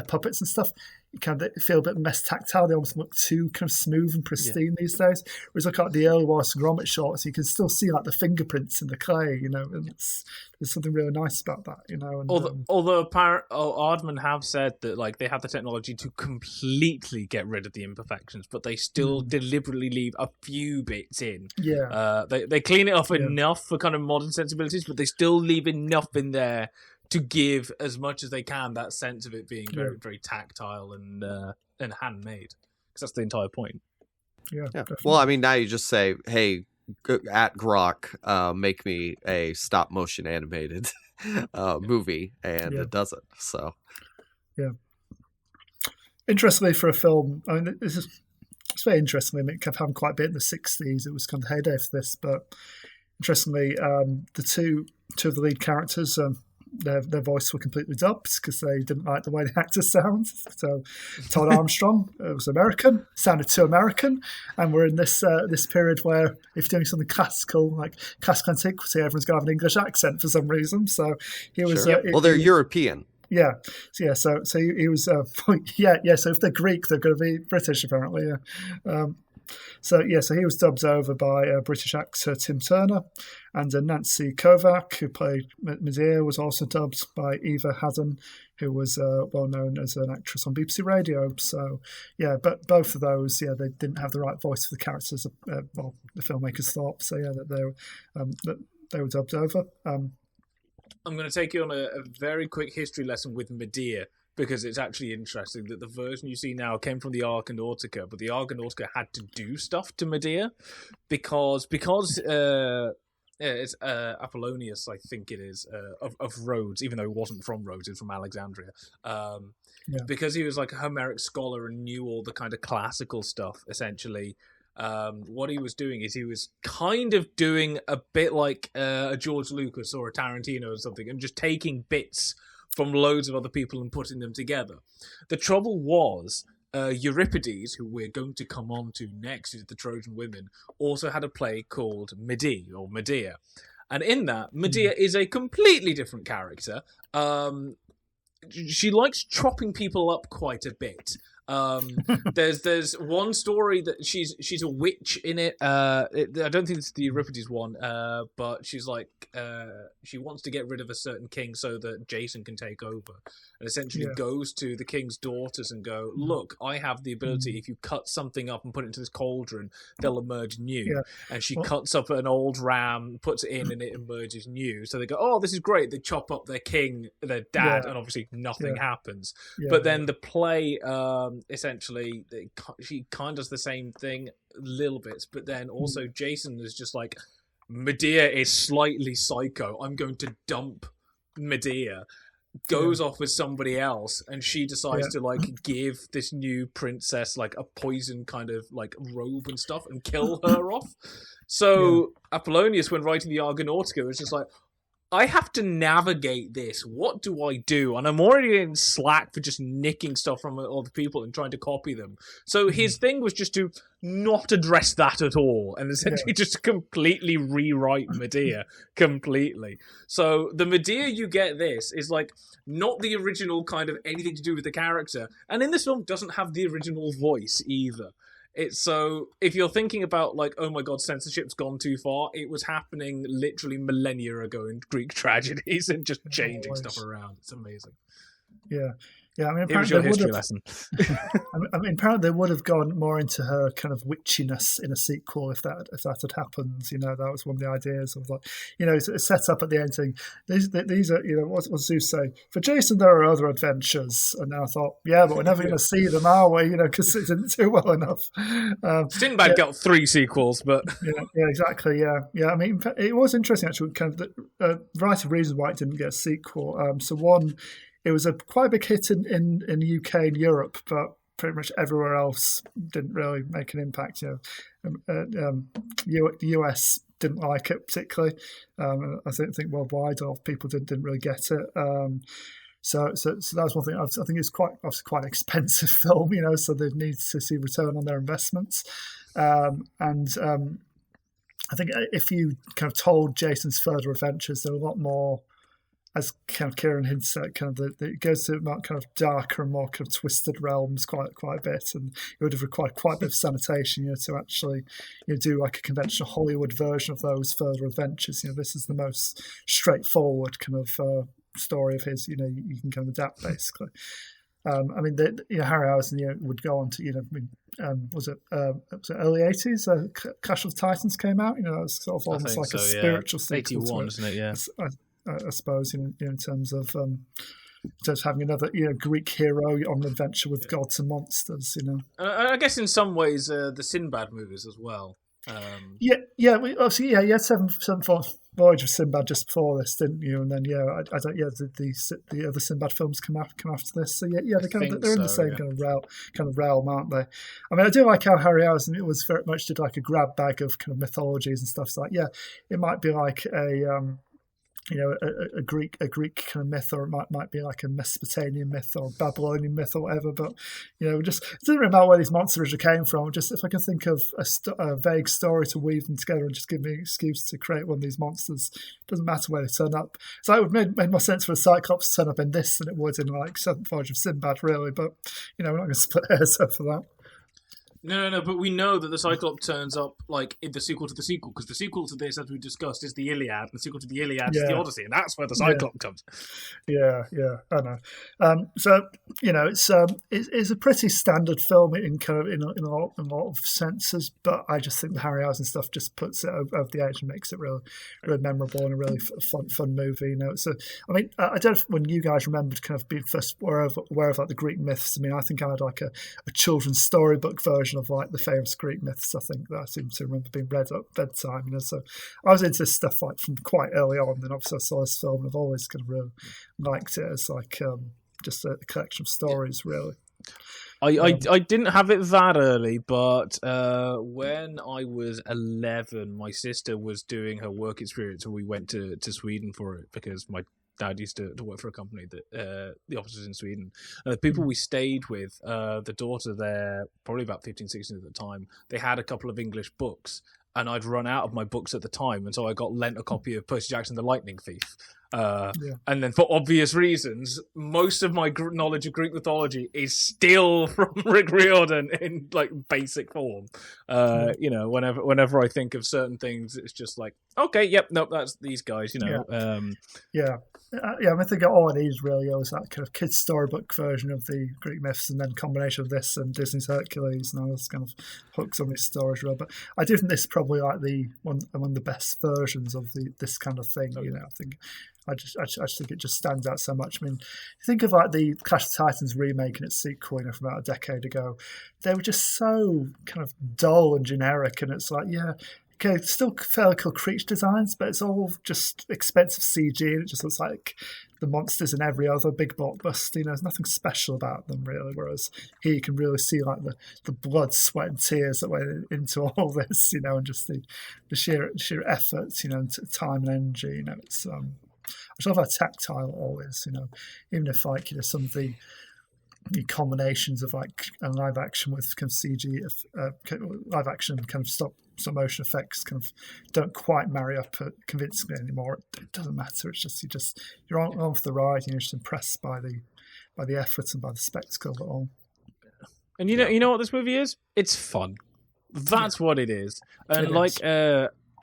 puppets and stuff, kind of feel a bit less tactile. They almost look too kind of smooth and pristine these days. Whereas look at the early Wallace and Gromit shots, you can still see like the fingerprints in the clay, and there's something really nice about that, And, although Aardman have said that like they have the technology to completely get rid of the imperfections, but they still deliberately leave a few bits in. Yeah, they clean it off enough for kind of modern sensibilities, but they still leave enough in there to give as much as they can that sense of it being very, very tactile and handmade, because that's the entire point. Yeah. Well, I mean, now you just say, "Hey, at Grok, make me a stop motion animated movie," and it does it. So, yeah. Interestingly, for a film, I mean, it's very interesting. I mean, it kept happening quite a bit in the '60s. It was kind of heyday for this, but interestingly, the two of the lead characters. Their voice were completely dubbed because they didn't like the way the actors sound. So Todd Armstrong was American, sounded too American, and we're in this period where if you're doing something classical, like classical antiquity, everyone's got to have an English accent for some reason. So he was. Sure. Well, they're European. Yeah, so he was. So if they're Greek, they're going to be British apparently. Yeah. So he was dubbed over by British actor Tim Turner, and Nancy Kovac, who played Medea, was also dubbed by Eva Haddon, who was well known as an actress on BBC Radio. So but both of those, they didn't have the right voice for the characters. The filmmakers thought. So that they were dubbed over. I'm going to take you on a very quick history lesson with Medea, because it's actually interesting that the version you see now came from the Argonautica, but the Argonautica had to do stuff to Medea because it's Apollonius, I think it is, of Rhodes, even though he wasn't from Rhodes, he was from Alexandria. Because he was like a Homeric scholar and knew all the kind of classical stuff, essentially. What he was doing is he was kind of doing a bit like a George Lucas or a Tarantino or something, and just taking bits from loads of other people and putting them together. The trouble was, Euripides, who we're going to come on to next, is the Trojan Women, also had a play called Medea. And in that, Medea is a completely different character. She likes chopping people up quite a bit. There's one story that she's a witch in it. I don't think it's the Euripides one, but she's like she wants to get rid of a certain king so that Jason can take over, and essentially goes to the king's daughters and go, look, I have the ability, if you cut something up and put it into this cauldron, they'll emerge new. And she cuts up an old ram, puts it in, and it emerges new. So they go, oh, this is great. They chop up their king, their dad, and obviously nothing happens. But then the play essentially she kind of does the same thing little bits, but then also Jason is just like, Medea is slightly psycho, I'm going to dump Medea, goes off with somebody else, and she decides to like give this new princess like a poison kind of like robe and stuff and kill her off. So Apollonius, when writing the Argonautica, was just like, I have to navigate this. What do I do? And I'm already in slack for just nicking stuff from other people and trying to copy them. So his thing was just to not address that at all and essentially just completely rewrite Medea completely. So the Medea you get this is like not the original kind of anything to do with the character. And in this film doesn't have the original voice either. It's so, if you're thinking about like, oh my god, censorship's gone too far, it was happening literally millennia ago in Greek tragedies and just changing stuff around. It's amazing. Yeah. I mean, it was your history lesson. I mean, apparently they would have gone more into her kind of witchiness in a sequel if that had happened. That was one of the ideas of like, it's set up at the end saying these are, what Zeus say? For Jason, there are other adventures, and then I thought, but we're never going to see them, are we? Because it didn't do well enough. Sinbad got 3 sequels, but exactly. Yeah. I mean, it was interesting actually. Kind of the variety of reasons why it didn't get a sequel. So one. It was quite a big hit in the UK and Europe, but pretty much everywhere else didn't really make an impact. The US didn't like it particularly. I think worldwide, a lot of people didn't really get it. So that was one thing. I think it's quite an expensive film, so they need to see return on their investments. I think if you kind of told Jason's further adventures, they're a lot more as kind of Kieran hints at, kind of it goes to more kind of darker and more kind of twisted realms quite a bit, and it would have required quite a bit of sanitation, to actually do like a conventional Hollywood version of those further adventures. This is the most straightforward kind of story of his. You can kind of adapt basically. Harryhausen would go on to was it early 80s? Clash of the Titans came out. That was sort of almost like a spiritual sequel. 81, isn't it? Yeah. I suppose in terms of having another Greek hero on an adventure with gods and monsters. I guess in some ways the Sinbad movies as well. You had seven Voyage of Sinbad just before this, didn't you? And then the other Sinbad films come after this. So they're in the same kind of realm, aren't they? I do like how Harryhausen it was very much did like a grab bag of kind of mythologies and stuff. So it might be like a Greek kind of myth, or it might be like a Mesopotamian myth or a Babylonian myth or whatever. But just it doesn't really matter where these monsters came from. Just if I can think of a vague story to weave them together and just give me an excuse to create one of these monsters, it doesn't matter where they turn up. So it would made more sense for a Cyclops to turn up in this than it would in like Seventh Voyage of Sinbad, really. But we're not going to split hairs over that. No, but we know that the Cyclops turns up like in the sequel to the sequel, because the sequel to this, as we discussed, is the Iliad, and the sequel to the Iliad is the Odyssey, and that's where the Cyclops comes. Yeah, I know. So it's a pretty standard film in a lot of senses, but I just think the Harryhausen stuff just puts it over the edge and makes it really memorable and a really fun movie. So I don't know when you guys remembered kind of being first aware of like the Greek myths. I think I had like a children's storybook version of like the famous Greek myths. I think that I seem to remember being read at bedtime. So I was into this stuff like from quite early on. Then obviously I saw this film and I've always kind of really liked it as like just a collection of stories, really. I didn't have it that early, but when I was 11, my sister was doing her work experience, and we went to Sweden for it because my dad used to work for a company that the office was in Sweden. The people we stayed with, the daughter there, probably about 15, 16 at the time, they had a couple of English books, and I'd run out of my books at the time, and so I got lent a copy of Percy Jackson the Lightning Thief. And then for obvious reasons, most of my knowledge of Greek mythology is still from Rick Riordan in like basic form. Whenever I think of certain things, it's just like, okay, yep, nope, that's these guys, I think all it is really is that kind of kids' storybook version of the Greek myths, and then combination of this and Disney's Hercules and all this kind of hooks on these stories. But I do think this is probably like one of the best versions of this kind of thing. I think I just think it just stands out so much. You think of like the Clash of the Titans remake and its sequel, from about a decade ago. They were just so kind of dull and generic, and it's like, okay, still fairly cool creature designs, but it's all just expensive CG, and it just looks like the monsters in every other big blockbuster. There's nothing special about them, really, whereas here you can really see like the blood, sweat and tears that went into all this, and just the sheer effort, and time and energy. It's I just love how tactile it all is, even if like, some of the combinations of like live action with kind of CG, live action kind of stop motion effects kind of don't quite marry up convincingly anymore. It doesn't matter. It's just you're on for the ride, and you're just impressed by the effort and by the spectacle of it all. And you know what this movie is? It's fun. That's what it is. And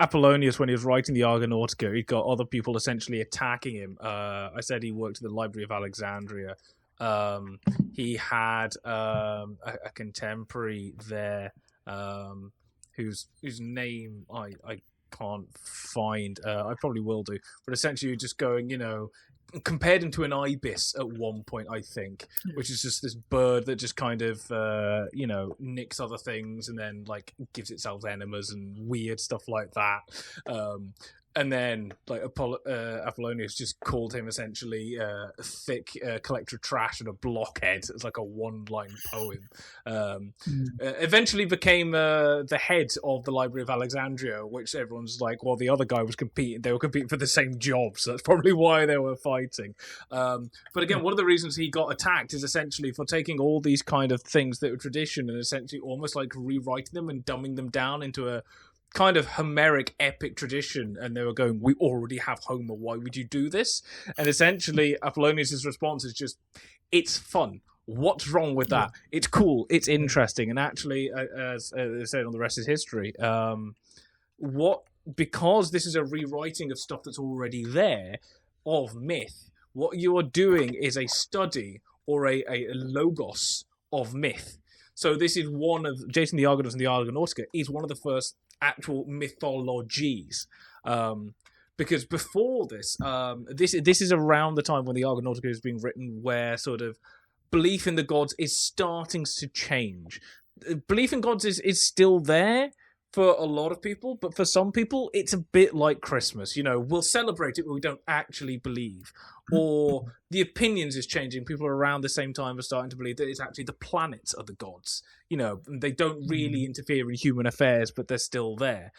Apollonius, when he was writing the Argonautica, he got other people essentially attacking him. I said he worked at the Library of Alexandria. He had a contemporary there whose name I can't find. I probably will do. But essentially just going, compared him to an ibis at one point, I think, which is just this bird that just kind of, nicks other things and then like gives itself enemas and weird stuff like that. And then, like, Apollonius just called him essentially a thick collector of trash and a blockhead. It's like a one-line poem. Eventually became the head of the Library of Alexandria, which everyone's like, well, the other guy was competing. They were competing for the same job, so that's probably why they were fighting. But again, one of the reasons he got attacked is essentially for taking all these kind of things that were tradition and essentially almost like rewriting them and dumbing them down into a kind of Homeric epic tradition, and they were going, we already have Homer, why would you do this? And essentially Apollonius' response is just, it's fun. What's wrong with that? It's cool, it's interesting. And actually, as they said on The Rest is History, because this is a rewriting of stuff that's already there, of myth, what you are doing is a study or a logos of myth. So this is one of Jason the Argonauts and the Argonautica is one of the first actual mythologies. Because before this, this is around the time when the Argonautica is being written, where sort of belief in the gods is starting to change. Belief in gods is still there for a lot of people, but for some people, it's a bit like Christmas. You know, we'll celebrate it, but we don't actually believe. Or the opinions is changing. People around the same time are starting to believe that it's actually the planets are the gods. You know, they don't really interfere in human affairs, but they're still there.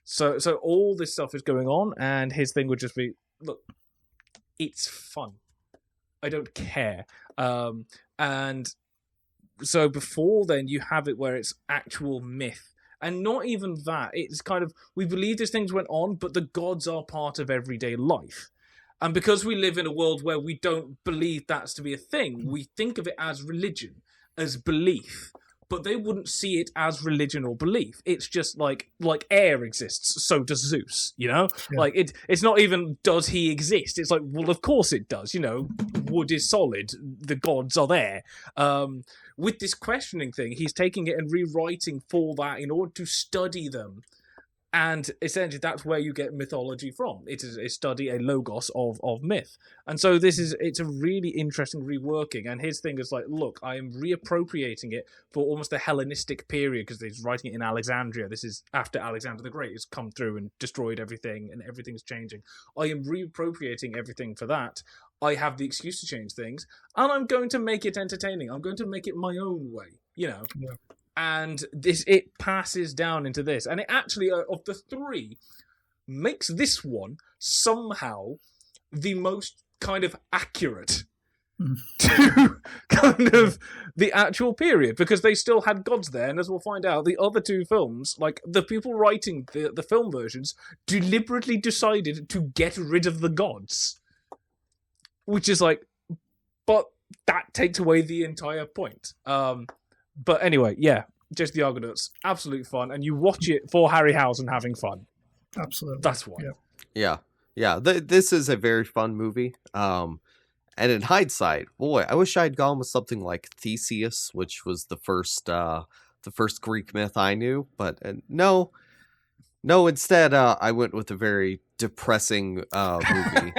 So all this stuff is going on, and his thing would just be, look, it's fun. I don't care. And so before then, you have it where it's actual myth. And not even that. It's kind of, we believe these things went on, but the gods are part of everyday life. And because we live in a world where we don't believe that's to be a thing, we think of it as religion, as belief. But they wouldn't see it as religion or belief. It's just like air exists, so does Zeus, you know? Yeah. Like, it's not even, does he exist? It's like, well, of course it does, you know? Wood is solid, the gods are there. With this questioning thing, he's taking it and rewriting for that in order to study them. And essentially, that's where you get mythology from. It is a study, a logos of myth. And so it's a really interesting reworking. And his thing is like, look, I am reappropriating it for almost the Hellenistic period, because he's writing it in Alexandria. This is after Alexander the Great has come through and destroyed everything, and everything's changing. I am reappropriating everything for that. I have the excuse to change things, and I'm going to make it entertaining. I'm going to make it my own way, you know? Yeah. And it passes down into this. And it actually, of the three, makes this one somehow the most kind of accurate to kind of the actual period, because they still had gods there. And as we'll find out, the other two films, like the people writing the film versions, deliberately decided to get rid of the gods. Which is like, but that takes away the entire point. But anyway, yeah, just the Argonauts, absolute fun, and you watch it for Harryhausen having fun. Absolutely, that's why. Yeah. This is a very fun movie. And in hindsight, boy, I wish I had gone with something like Theseus, which was the first Greek myth I knew. But no. Instead, I went with a very depressing movie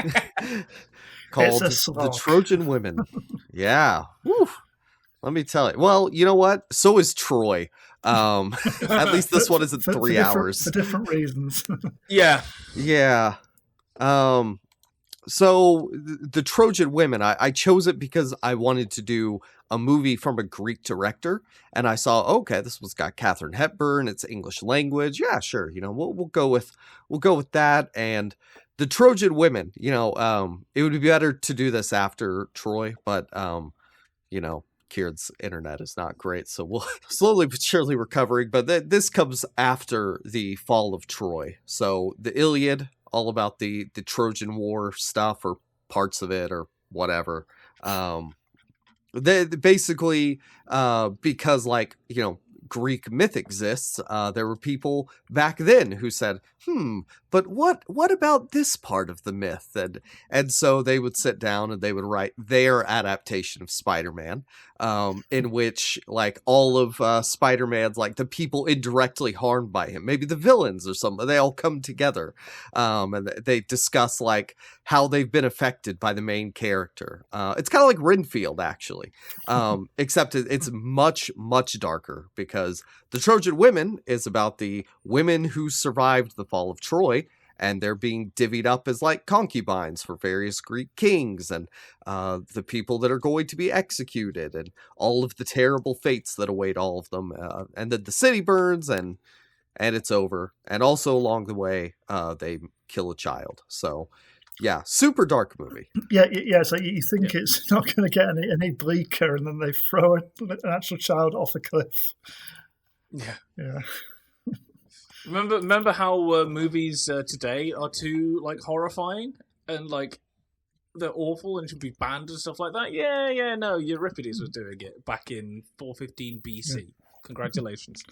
called The Trojan Women. Yeah. Woo. Let me tell you. Well, you know what? So is Troy. At least this one isn't 3 hours. For different reasons. Yeah. So the Trojan Women, I chose it because I wanted to do a movie from a Greek director, and I saw, okay, this one's got Katharine Hepburn. It's English language. Yeah, sure. You know, we'll go with that. And the Trojan Women, you know, it would be better to do this after Troy, but you know, Kieran's internet is not great, so we'll slowly but surely recovering. But this comes after the fall of Troy. So the Iliad, all about the Trojan War stuff, or parts of it, or whatever. They basically, because, like, you know, Greek myth exists, there were people back then who said, but what about this part of the myth? And so they would sit down and they would write their adaptation of Spider-Man, in which, like, all of Spider-Man's, like, the people indirectly harmed by him, maybe the villains or something, they all come together, and they discuss, like, how they've been affected by the main character. It's kind of like Renfield, actually, except it's much, much darker, because the Trojan Women is about the women who survived the fall of Troy, and they're being divvied up as, like, concubines for various Greek kings, and the people that are going to be executed, and all of the terrible fates that await all of them. And then the city burns, and it's over. And also along the way, they kill a child. So, yeah, super dark movie. Yeah. So you think it's not going to get any bleaker, and then they throw an actual child off a cliff. Yeah. Remember how movies today are too like horrifying and like they're awful and should be banned and stuff like that? Yeah, no, Euripides was doing it back in 415 BC. Yeah. Congratulations.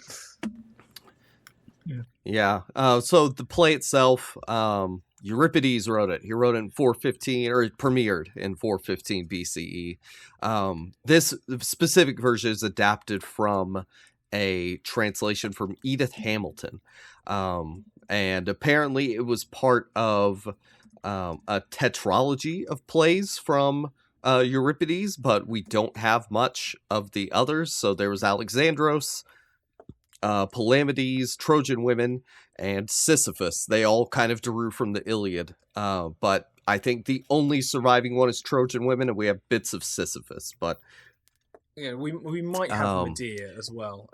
Yeah. So the play itself, Euripides wrote it. He wrote it in 415, or it premiered in 415 BCE. This specific version is adapted from a translation from Edith Hamilton. And apparently it was part of a tetralogy of plays from Euripides, but we don't have much of the others. So there was Alexandros, Palamedes, Trojan Women, and Sisyphus. They all kind of drew from the Iliad. But I think the only surviving one is Trojan Women, and we have bits of Sisyphus. But yeah, we might have Medea as well.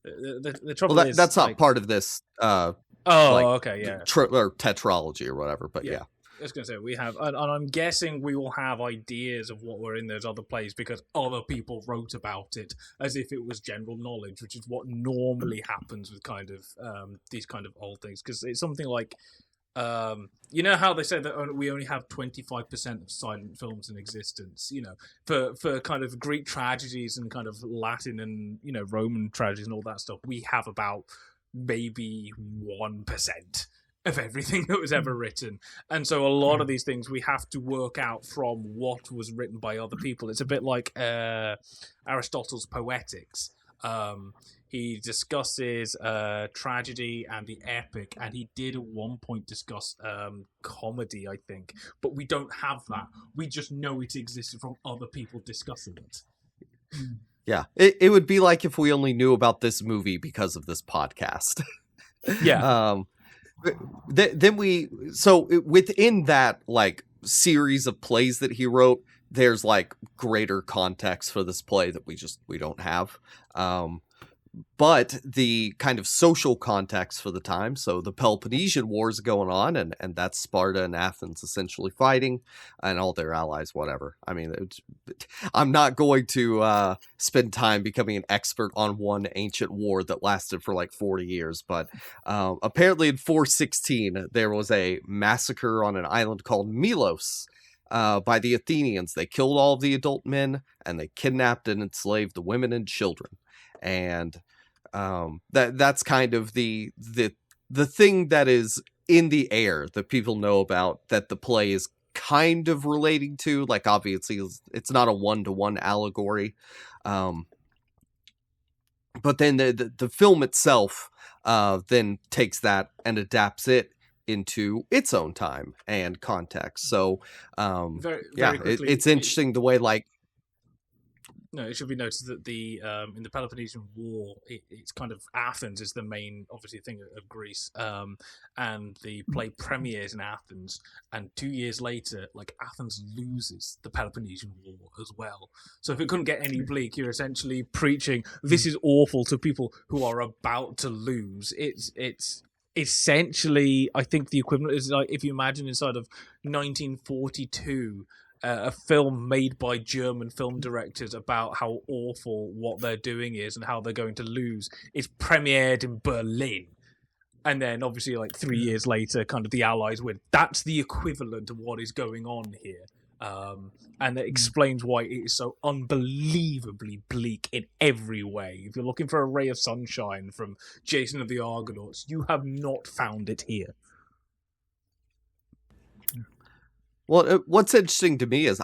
The trouble is that's not part of this. Okay, yeah, or tetralogy or whatever. But yeah. I was going to say, we have, and I'm guessing we will have ideas of what were in those other plays because other people wrote about it as if it was general knowledge, which is what normally happens with kind of these kind of old things. Because it's something like, you know how they say that we only have 25% of silent films in existence, you know, for kind of Greek tragedies and kind of Latin and, you know, Roman tragedies and all that stuff, we have about maybe 1% of everything that was ever written. And so a lot of these things we have to work out from what was written by other people. It's a bit like Aristotle's Poetics. He discusses tragedy and the epic, and he did at one point discuss comedy, I think. But we don't have that. We just know it existed from other people discussing it. Yeah, it would be like if we only knew about this movie because of this podcast. Yeah. Then within that like series of plays that he wrote, there's like greater context for this play that we don't have. But the kind of social context for the time, so the Peloponnesian War is going on, and that's Sparta and Athens essentially fighting, and all their allies, whatever. I mean, I'm not going to spend time becoming an expert on one ancient war that lasted for like 40 years, but apparently in 416, there was a massacre on an island called Melos by the Athenians. They killed all of the adult men, and they kidnapped and enslaved the women and children. And that's kind of the thing that is in the air that people know about, that the play is kind of relating to. Like, obviously, it's not a one-to-one allegory. But then the film itself then takes that and adapts it into its own time and context. So, very quickly, it's interesting the way, like, no, it should be noted that the in the Peloponnesian War, it's kind of Athens is the main, obviously, thing of Greece, and the play premieres in Athens, and 2 years later, like, Athens loses the Peloponnesian War as well. So if it couldn't get any bleak, you're essentially preaching this is awful to people who are about to lose. It's essentially, I think the equivalent is like if you imagine inside of 1942. A film made by German film directors about how awful what they're doing is and how they're going to lose. It's premiered in Berlin. And then obviously like 3 years later, kind of the Allies win. That's the equivalent of what is going on here. And it explains why it is so unbelievably bleak in every way. If you're looking for a ray of sunshine from Jason of the Argonauts, you have not found it here. Well, what's interesting to me is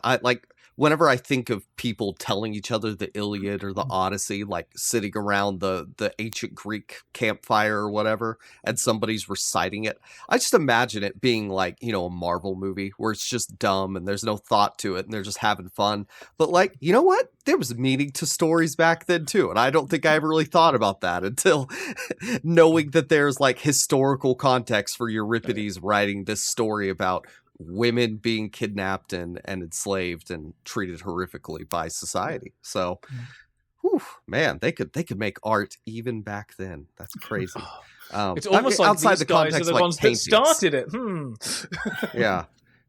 whenever I think of people telling each other the Iliad or the Odyssey, like sitting around the ancient Greek campfire or whatever, and somebody's reciting it, I just imagine it being like, you know, a Marvel movie where it's just dumb and there's no thought to it and they're just having fun. But like, you know what? There was meaning to stories back then too. And I don't think I ever really thought about that until knowing that there's like historical context for Euripides writing this story about women being kidnapped and enslaved and treated horrifically by society. So, whew, man, they could make art even back then. That's crazy. It's almost like outside these the guys context are the of, ones like, that started it.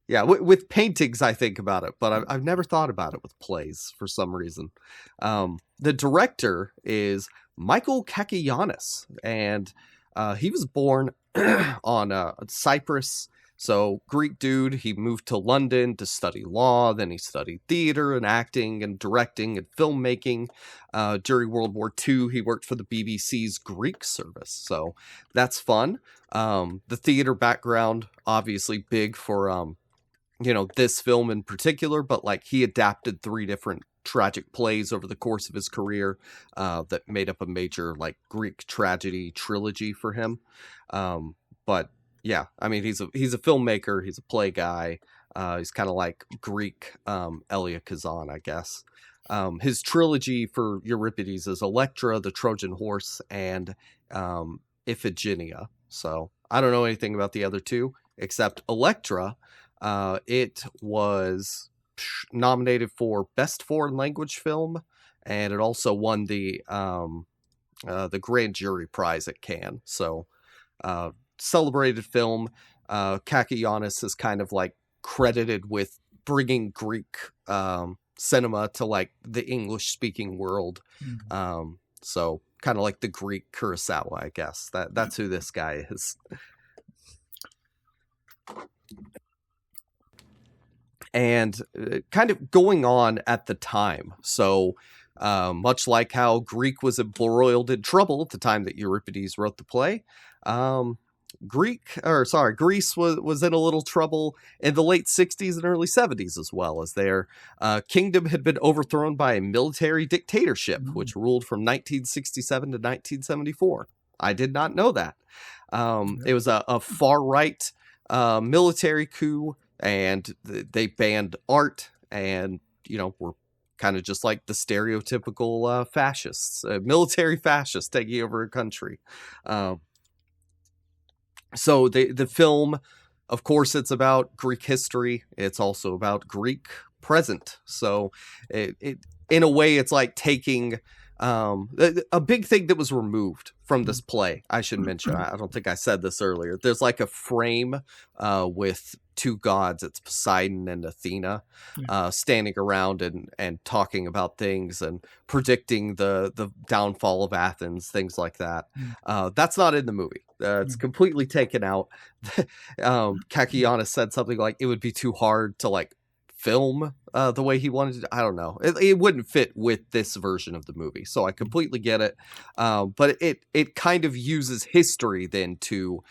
Yeah. With paintings, I think about it, but I've never thought about it with plays for some reason. The director is Michael Cacoyannis, and He was born on Cyprus. So Greek dude, he moved to London to study law. Then he studied theater and acting and directing and filmmaking. During World War II, he worked for the BBC's Greek service. So that's fun. The theater background, obviously big for, this film in particular, but like he adapted 3 different tragic plays over the course of his career that made up a major like Greek tragedy trilogy for him. But yeah, I mean, he's a filmmaker. He's a play guy. He's kind of like Greek Elia Kazan, I guess. His trilogy for Euripides is Electra, the Trojan Horse, and Iphigenia. So I don't know anything about the other 2 except Electra. It was nominated for Best Foreign Language Film, and it also won the Grand Jury Prize at Cannes. So celebrated film. Cacoyannis is kind of like credited with bringing Greek cinema to like the English speaking world. So kind of like the Greek Kurosawa, I guess. That's who this guy is. And kind of going on at the time. So much like how Greece was embroiled in trouble at the time that Euripides wrote the play, Greece was in a little trouble in the late 60s and early 70s as well, as their kingdom had been overthrown by a military dictatorship, which ruled from 1967 to 1974. I did not know that. It was a far-right military coup, and they banned art and, were kind of just like the stereotypical fascists, military fascists taking over a country. So the film, of course, it's about Greek history. It's also about Greek present. So it in a way, it's like taking a big thing that was removed from this play. I should mention, I don't think I said this earlier. There's like a frame with 2 gods. It's Poseidon and Athena standing around and talking about things and predicting the downfall of Athens, things like that. That's not in the movie. It's completely taken out. Cacoyannis said something like it would be too hard to like film the way he wanted to. I don't know. It wouldn't fit with this version of the movie. So I completely get it. But it kind of uses history then to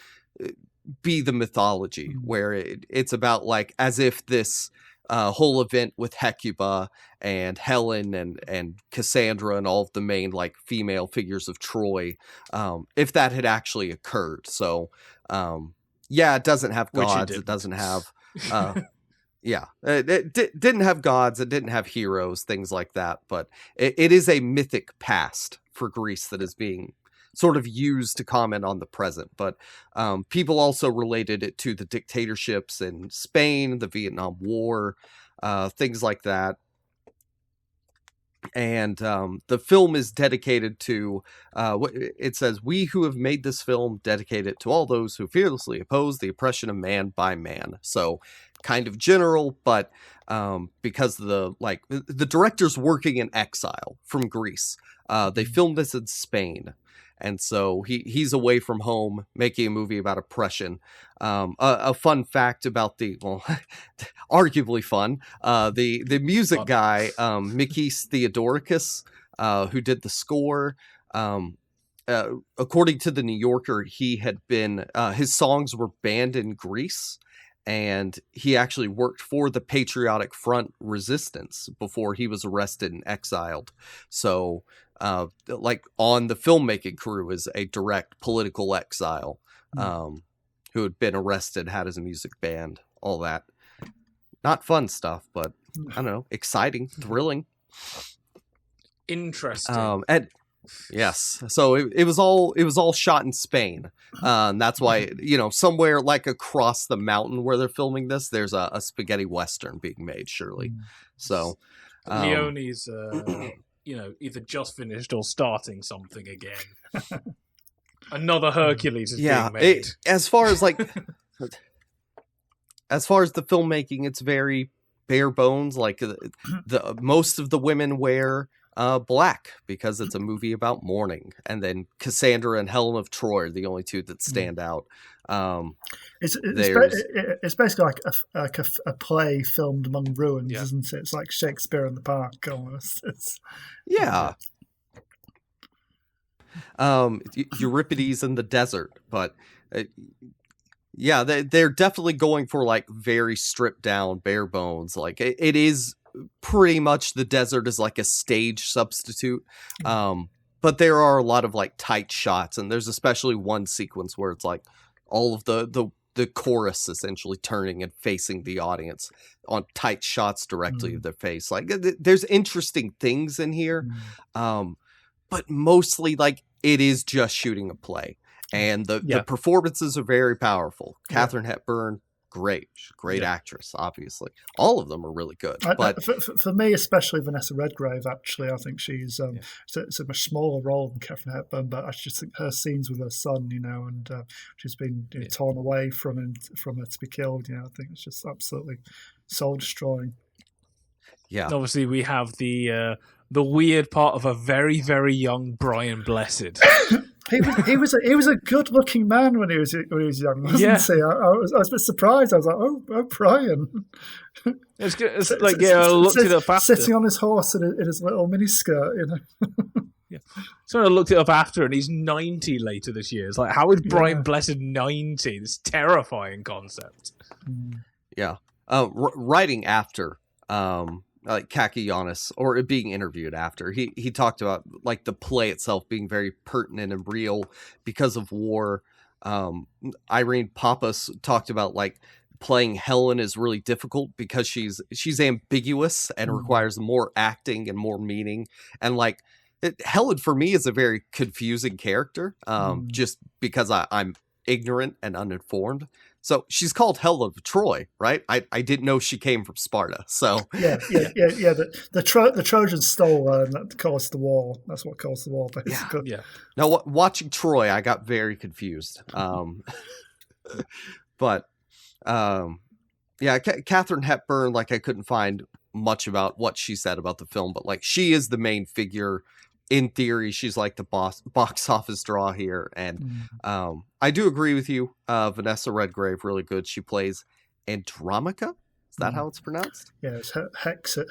be the mythology, where it's about like as if this whole event with Hecuba and Helen and Cassandra and all of the main like female figures of Troy, if that had actually occurred. So it doesn't have gods. It doesn't have it didn't have gods. It didn't have heroes, things like that. But it is a mythic past for Greece that is being sort of used to comment on the present. But people also related it to the dictatorships in Spain, the Vietnam War, things like that. And the film is dedicated to, it says, "We who have made this film dedicate it to all those who fearlessly oppose the oppression of man by man." So kind of general, but because the director's working in exile from Greece. They filmed this in Spain. And so he's away from home making a movie about oppression. A fun fact about arguably fun, the music guy, Mikis Theodorakis, who did the score, according to the New Yorker, he had been, his songs were banned in Greece, and he actually worked for the Patriotic Front resistance before he was arrested and exiled. So, like on the filmmaking crew is a direct political exile, who had been arrested, had his music banned, all that. Not fun stuff, but I don't know, exciting, thrilling, interesting. And yes, so it was all shot in Spain, and that's why somewhere like across the mountain where they're filming this, there's a spaghetti western being made, surely. So Leone's either just finished or starting something again. Another Hercules is being made. As far as the filmmaking, it's very bare bones. Like the most of the women wear black because it's a movie about mourning. And then Cassandra and Helen of Troy are the only two that stand out. It's basically like a play filmed among ruins, isn't it? It's like Shakespeare in the Park almost. Euripides in the desert, but they're definitely going for like very stripped down, bare bones. Like it is pretty much the desert is like a stage substitute. But there are a lot of like tight shots, and there's especially one sequence where it's like all of the chorus essentially turning and facing the audience on tight shots directly to their face. Like there's interesting things in here. But mostly like it is just shooting a play, and the performances are very powerful. Katharine Hepburn, great actress, obviously. All of them are really good. But for me, especially Vanessa Redgrave, actually, I think she's it's a much smaller role than Katharine Hepburn, but I just think her scenes with her son, and she's been torn away from her to be killed. I think it's just absolutely soul destroying. Yeah. And obviously, we have the weird part of a very, very young Brian Blessed. he was a good looking man when he was young, wasn't he? I was a bit surprised. I was like, oh Brian. It's good. It's like I looked it up after, sitting on his horse in his little miniskirt, So I looked it up after, and he's 90 later this year. It's like, how is Brian Blessed 90? This terrifying concept. Yeah. Writing after. Like Cacoyannis, or being interviewed after, he talked about like the play itself being very pertinent and real because of war. Irene Papas talked about like playing Helen is really difficult because she's ambiguous and requires more acting and more meaning. And like Helen for me is a very confusing character, just because I'm ignorant and uninformed. So she's called Helen of Troy, right? I didn't know she came from Sparta. So the Trojans stole her, and that caused the war. That's what caused the war, basically. Yeah. Now, watching Troy, I got very confused. But Katharine Hepburn, like I couldn't find much about what she said about the film, but like she is the main figure. In theory, she's like the box office draw here. And I do agree with you. Vanessa Redgrave, really good. She plays Andromaca. Is that how it's pronounced? Yeah, it's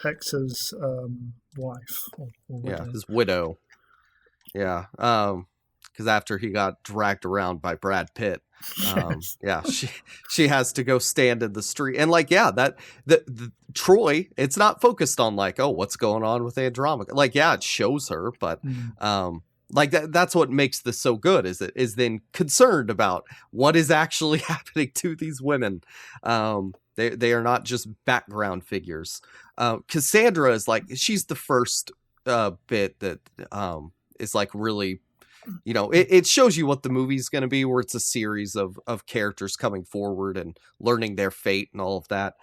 Hector's wife. Or his widow. Yeah. Because after he got dragged around by Brad Pitt, she has to go stand in the street. And like, the Troy, it's not focused on like, oh, what's going on with Andromaca. Like, it shows her, but like that's what makes this so good, is it is then concerned about what is actually happening to these women. They are not just background figures. Cassandra is like, she's the first bit that is like really, it shows you what the movie's going to be, where it's a series of characters coming forward and learning their fate and all of that.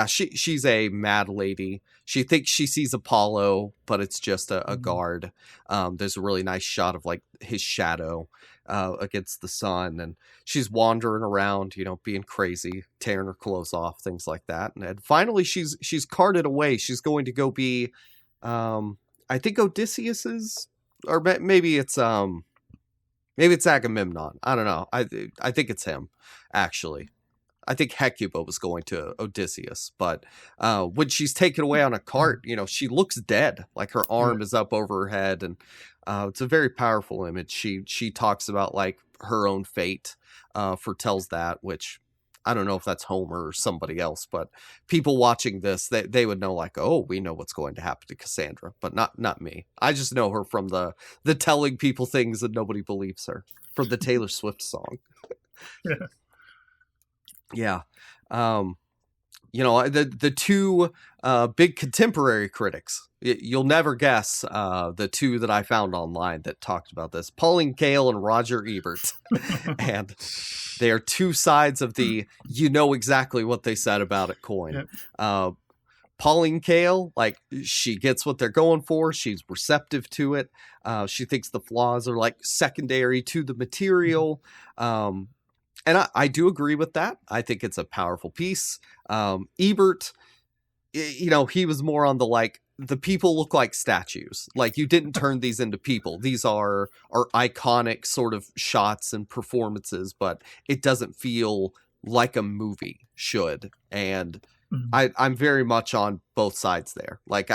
She's a mad lady. She thinks she sees Apollo, but it's just a guard. There's a really nice shot of like his shadow against the sun, and she's wandering around, being crazy, tearing her clothes off, things like that. And finally, she's carted away. She's going to go be, I think Odysseus's, or maybe it's Agamemnon. I don't know. I think it's him, actually. I think Hecuba was going to Odysseus, but when she's taken away on a cart, she looks dead. Like her arm is up over her head, and it's a very powerful image. She talks about like her own fate, foretells that, which I don't know if that's Homer or somebody else, but people watching this, they would know like, oh, we know what's going to happen to Cassandra, but not me. I just know her from the telling people things and nobody believes her, from the Taylor Swift song. Yeah. The two big contemporary critics, you'll never guess the two that I found online that talked about this: Pauline Kael and Roger Ebert. And they are two sides of the exactly what they said about it coin. Pauline Kael, like, she gets what they're going for. She's receptive to it. She thinks the flaws are like secondary to the material. And I do agree with that. I think it's a powerful piece. Ebert, he was more on the like the people look like statues. Like, you didn't turn these into people. These are iconic sort of shots and performances, but it doesn't feel like a movie should. And I'm very much on both sides there. Like,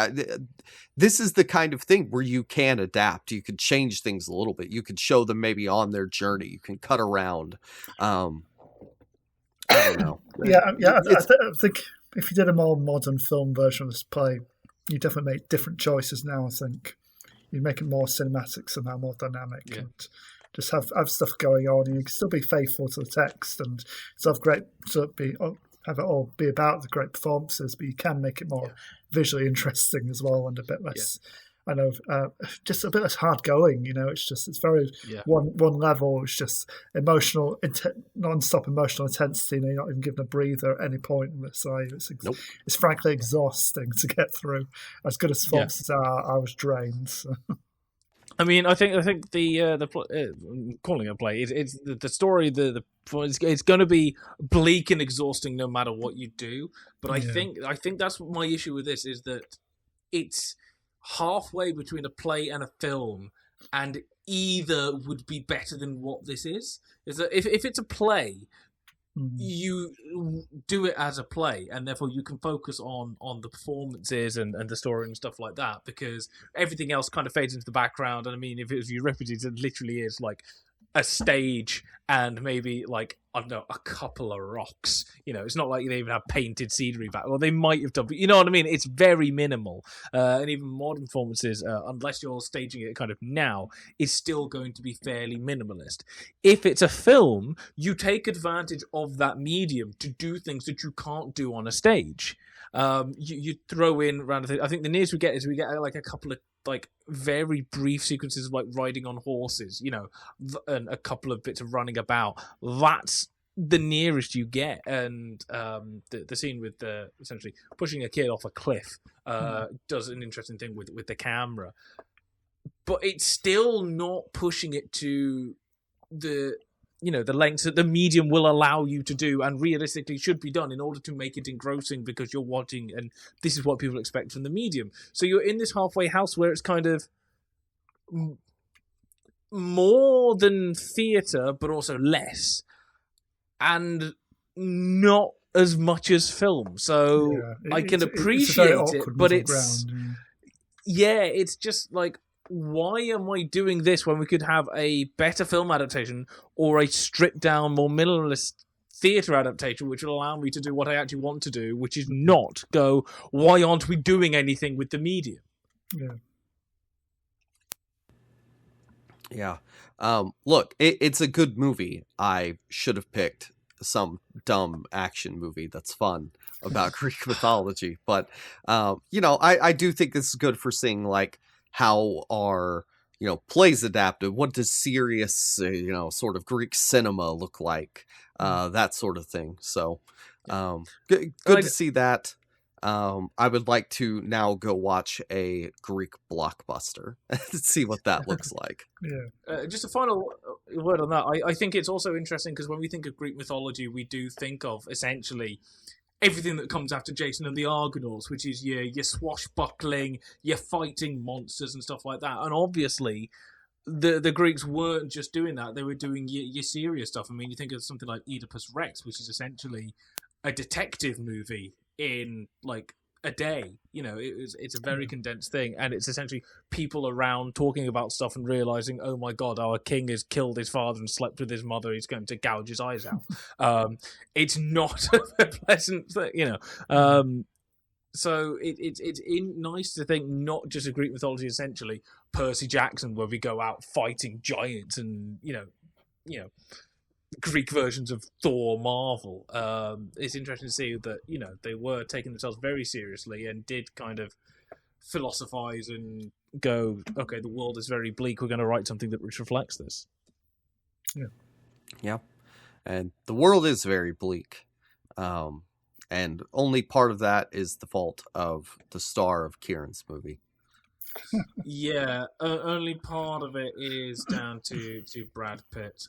this is the kind of thing where you can adapt. You can change things a little bit. You can show them maybe on their journey. You can cut around. I don't know. I think if you did a more modern film version of this play, you definitely make different choices now. I think you make it more cinematic somehow, more dynamic, and just have stuff going on. And you can still be faithful to the text and still have it all be about the great performances, but you can make it more visually interesting as well, and a bit less. I know, just a bit less hard going. It's very one level. It's just emotional, non-stop emotional intensity. You're not even given a breather at any point in this. So it's frankly exhausting to get through. As good as performances are, I was drained. So. I mean, I think the calling it a play. It's the story. It's going to be bleak and exhausting no matter what you do. But I think that's my issue with this is that it's halfway between a play and a film, and either would be better than what this is that if it's a play, you do it as a play, and therefore you can focus on the performances and the story and stuff like that, because everything else kind of fades into the background. And I mean, if it was Euripides, it literally is like a stage and maybe like, I don't know, a couple of rocks. It's not like they even have painted scenery back. Well, they might have done, but you know what I mean? It's very minimal. And even modern performances, unless you're staging it kind of now, is still going to be fairly minimalist. If it's a film, you take advantage of that medium to do things that you can't do on a stage. You throw in random things. I think the nearest we get like a couple of like very brief sequences of like riding on horses, and a couple of bits of running about. That's the nearest you get. And the scene with essentially pushing a kid off a cliff does an interesting thing with the camera, but it's still not pushing it to the lengths that the medium will allow you to do, and realistically should be done in order to make it engrossing, because you're watching, and this is what people expect from the medium. So you're in this halfway house where it's kind of more than theatre, but also less, and not as much as film. So I can appreciate it, but it's it's just like, why am I doing this when we could have a better film adaptation or a stripped down, more minimalist theatre adaptation, which will allow me to do what I actually want to do, which is not go, why aren't we doing anything with the medium? Look, it's a good movie. I should have picked some dumb action movie that's fun about Greek mythology, but I do think this is good for seeing like how are plays adapted. What does serious sort of Greek cinema look like? That sort of thing. So good to see that. I would like to now go watch a Greek blockbuster and see what that looks like. Just a final word on that. I think it's also interesting because when we think of Greek mythology, we do think of essentially everything that comes after Jason and the Argonauts, which is your swashbuckling, your fighting monsters and stuff like that. And obviously, the Greeks weren't just doing that; they were doing your serious stuff. I mean, you think of something like Oedipus Rex, which is essentially a detective movie in like a day. It's a very condensed thing, and it's essentially people around talking about stuff and realizing, oh my god, our king has killed his father and slept with his mother, he's going to gouge his eyes out. It's not a pleasant thing, so it's nice to think not just a Greek mythology, essentially Percy Jackson, where we go out fighting giants and Greek versions of Thor, Marvel. It's interesting to see that they were taking themselves very seriously and did kind of philosophize and go, okay, the world is very bleak, we're going to write something that reflects this. And the world is very bleak, and only part of that is the fault of the star of Kieran's movie. Only part of it is down to Brad Pitt.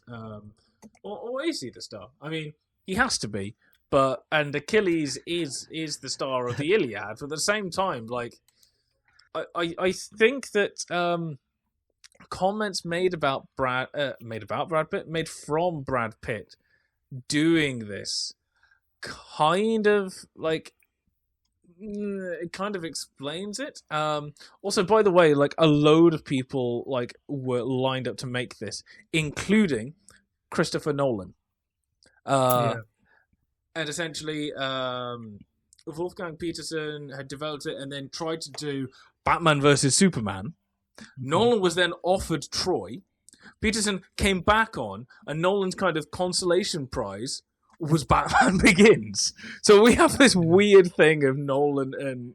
Or is he the star? I mean, he has to be. And Achilles is the star of the Iliad. But at the same time, like, I think that comments made from Brad Pitt doing this kind of like it kind of explains it. Also, by the way, like a load of people like were lined up to make this, including Christopher Nolan. And essentially, Wolfgang Petersen had developed it and then tried to do Batman versus Superman. Nolan was then offered Troy. Petersen came back on, and Nolan's kind of consolation prize was Batman Begins. So we have this weird thing of Nolan and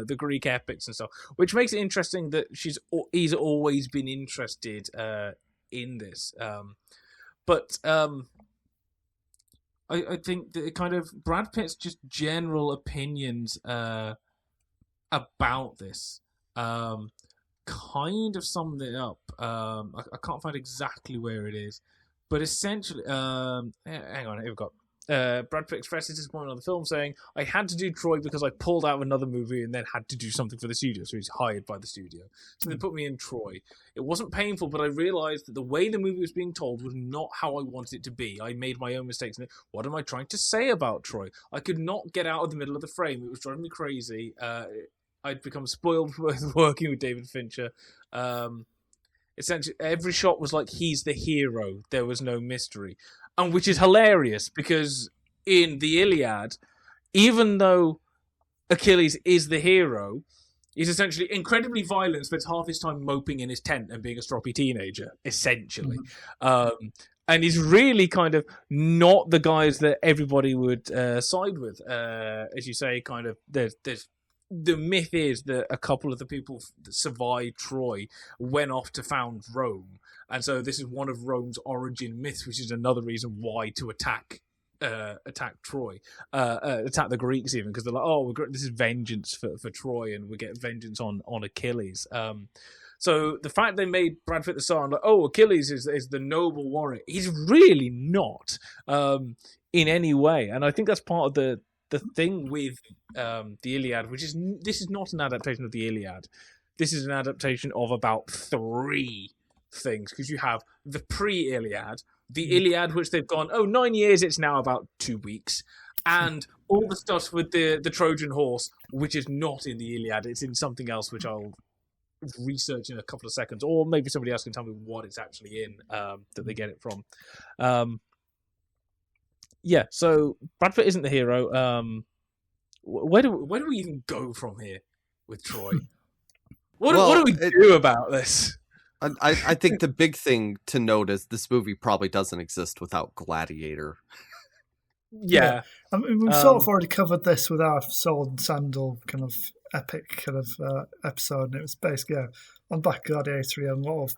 the Greek epics and stuff, which makes it interesting that he's always been interested in this. But I think that kind of Brad Pitt's just general opinions about this kind of summed it up. I can't find exactly where it is, but essentially, hang on, here we've got. Brad Pitt expressed his disappointment on the film, saying, "I had to do Troy because I pulled out of another movie and then had to do something for the studio." So he's hired by the studio. So they put me in Troy. It wasn't painful, but I realised that the way the movie was being told was not how I wanted it to be. I made my own mistakes in it. What am I trying to say about Troy? I could not get out of the middle of the frame. It was driving me crazy. I'd become spoiled with working with David Fincher. Essentially, every shot was like he's the hero. There was no mystery. And which is hilarious because in the Iliad, even though Achilles is the hero, he's essentially incredibly violent, spends half his time moping in his tent and being a stroppy teenager, essentially. And he's really kind of not the guys that everybody would side with. As you say, kind of, there's the myth is that a couple of the people that survived Troy went off to found Rome. And so this is one of Rome's origin myths, which is another reason why to attack Troy, attack the Greeks even, because they're like, oh, this is vengeance for Troy, and we get vengeance on Achilles. So the fact they made Brad Pitt the star, like, oh, Achilles is the noble warrior, he's really not in any way. And I think that's part of the thing with the Iliad, which is this is not an adaptation of the Iliad. This is an adaptation of about 3 things, because you have the pre-Iliad, the Iliad, which they've gone, 9 years, it's now about 2 weeks, and all the stuff with the Trojan Horse, which is not in the Iliad, it's in something else, which I'll research in a couple of seconds, or maybe somebody else can tell me what it's actually in that they get it from. So Brad Pitt isn't the hero. Where do we even go from here with Troy? What do we do about this? I think the big thing to note is this movie probably doesn't exist without Gladiator. Yeah. I mean, we've sort of already covered this with our Sword-and-sandal kind of epic kind of episode, and it was basically on back Gladiator, and a lot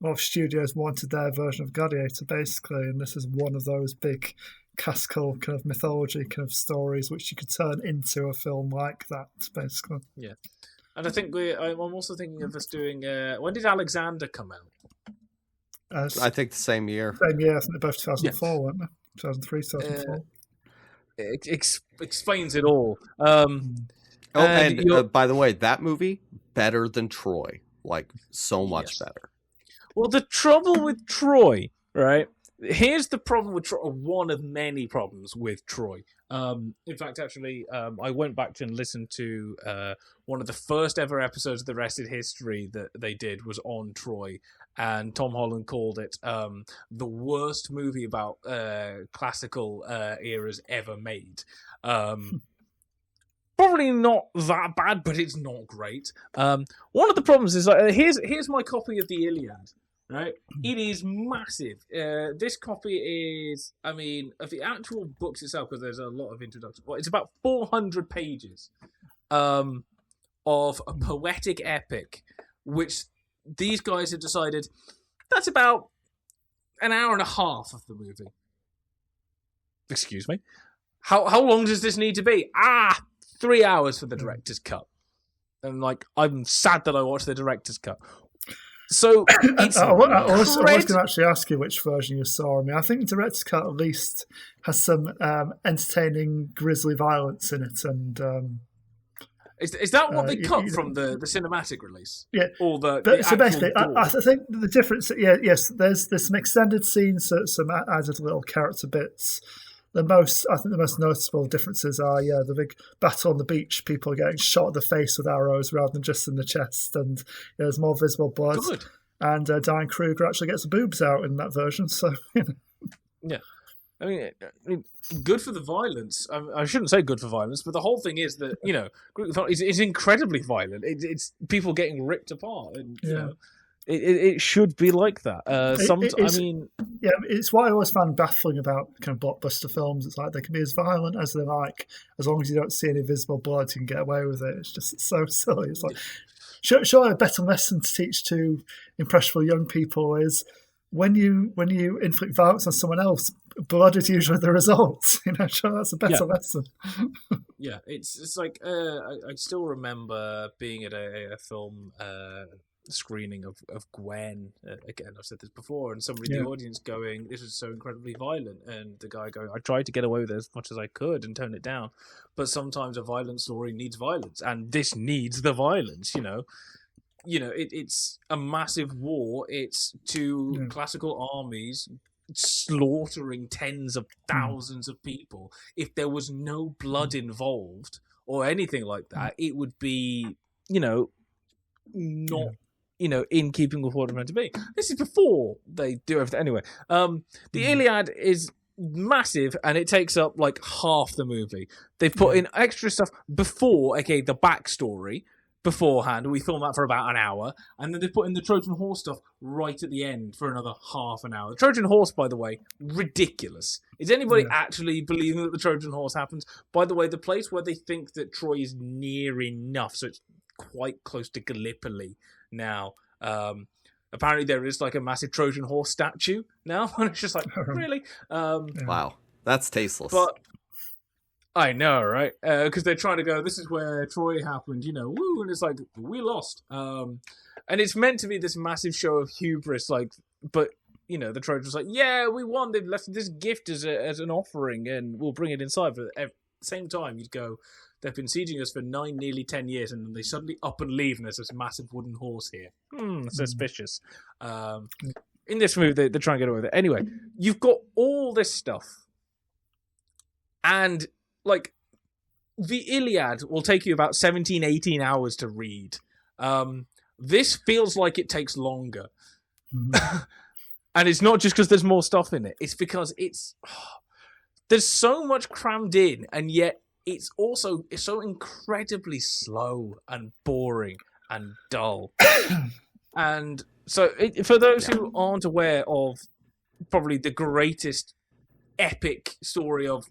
of studios wanted their version of Gladiator, basically, and this is one of those big classical kind of mythology kind of stories which you could turn into a film like that, basically. Yeah. And I think I'm also thinking of us doing... when did Alexander come out? I think the same year. Same year, I think they're both 2004, weren't they? 2003, 2004. It explains it all. By the way, that movie, better than Troy. Like, so much better. Well, the trouble with Troy, right? Here's the problem with Troy, one of many problems with Troy. In fact, actually, I went back and listened to one of the first ever episodes of The Rest is History that they did was on Troy, and Tom Holland called it the worst movie about classical eras ever made. Probably not that bad, but it's not great. One of the problems is here's my copy of the Iliad. Right, it is massive. This copy is, I mean, of the actual books itself, because there's a lot of introduction. Well, it's about 400 pages of a poetic epic, which these guys have decided that's about an hour and a half of the movie. Excuse me. How long does this need to be? 3 hours for the director's cut. And I'm sad that I watched the director's cut. So I was going to actually ask you which version you saw. I mean, I think the director's cut at least has some entertaining grisly violence in it, and Is that what they cut from the cinematic release? Yeah. Or the so basically, gore? I think the difference. Yeah, yes. There's some extended scenes, some added little character bits. I think the most noticeable differences are the big battle on the beach. People are getting shot in the face with arrows rather than just in the chest, and there's more visible blood. Good. And Diane Kruger actually gets the boobs out in that version. So yeah. I mean, good for the violence. I shouldn't say good for violence, but the whole thing is that it's incredibly violent. It's people getting ripped apart, and you know, it should be like that. It's what I always found baffling about kind of blockbuster films. It's like they can be as violent as they like, as long as you don't see any visible blood, you can get away with it. It's just so silly. It's like, sure, a better lesson to teach to impressionable young people is when you inflict violence on someone else, blood is usually the result. Sure, that's a better lesson. Yeah, it's like I still remember being at a film screening of Gwen. Again, I've said this before, and somebody in the audience going, "This is so incredibly violent," and the guy going, "I tried to get away with it as much as I could and tone it down, but sometimes a violent story needs violence, and this needs the violence." It's a massive war. It's two classical armies slaughtering tens of thousands of people. If there was no blood involved or anything like that, it would be, not, in keeping with what it's meant to be. This is before they do everything. Anyway, the Iliad is massive, and it takes up like half the movie. They've put in extra stuff before, the backstory beforehand. We filmed that for about an hour, and then they put in the Trojan Horse stuff right at the end for another half an hour. The Trojan Horse, by the way, ridiculous. Is anybody actually believing that the Trojan Horse happens? By the way, the place where they think that Troy is near enough, so it's quite close to Gallipoli now. Apparently there is like a massive Trojan Horse statue now, and it's just like, really? Wow, that's tasteless. But I know, right? Because they're trying to go, this is where Troy happened, woo, and it's like, we lost. And it's meant to be this massive show of hubris, but, the Trojans like, yeah, we won, they've left this gift as an offering, and we'll bring it inside. But at the same time, you'd go, they've been sieging us for nearly 10 years, and then they suddenly up and leave, and there's this massive wooden horse here. Suspicious. In this movie, they're trying to get away with it. Anyway, you've got all this stuff, and the Iliad will take you about 17, 18 hours to read. This feels like it takes longer. And it's not just because there's more stuff in it. It's because there's so much crammed in, and yet it's so incredibly slow and boring and dull. And so for those who aren't aware of probably the greatest epic story of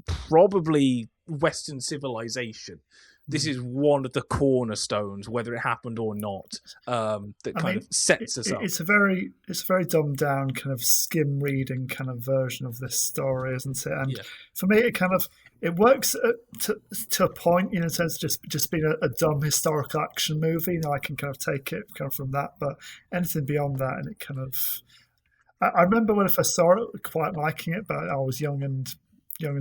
probably Western civilization, this is one of the cornerstones, whether it happened or not, that kind of sets us up. It's a very dumbed down kind of skim reading kind of version of this story, isn't it? And for me, it works to a point, in terms of just being a dumb historical action movie. I can kind of take it kind of from that, but anything beyond that, and it kind of, I remember when I first saw it, quite liking it, but I was young and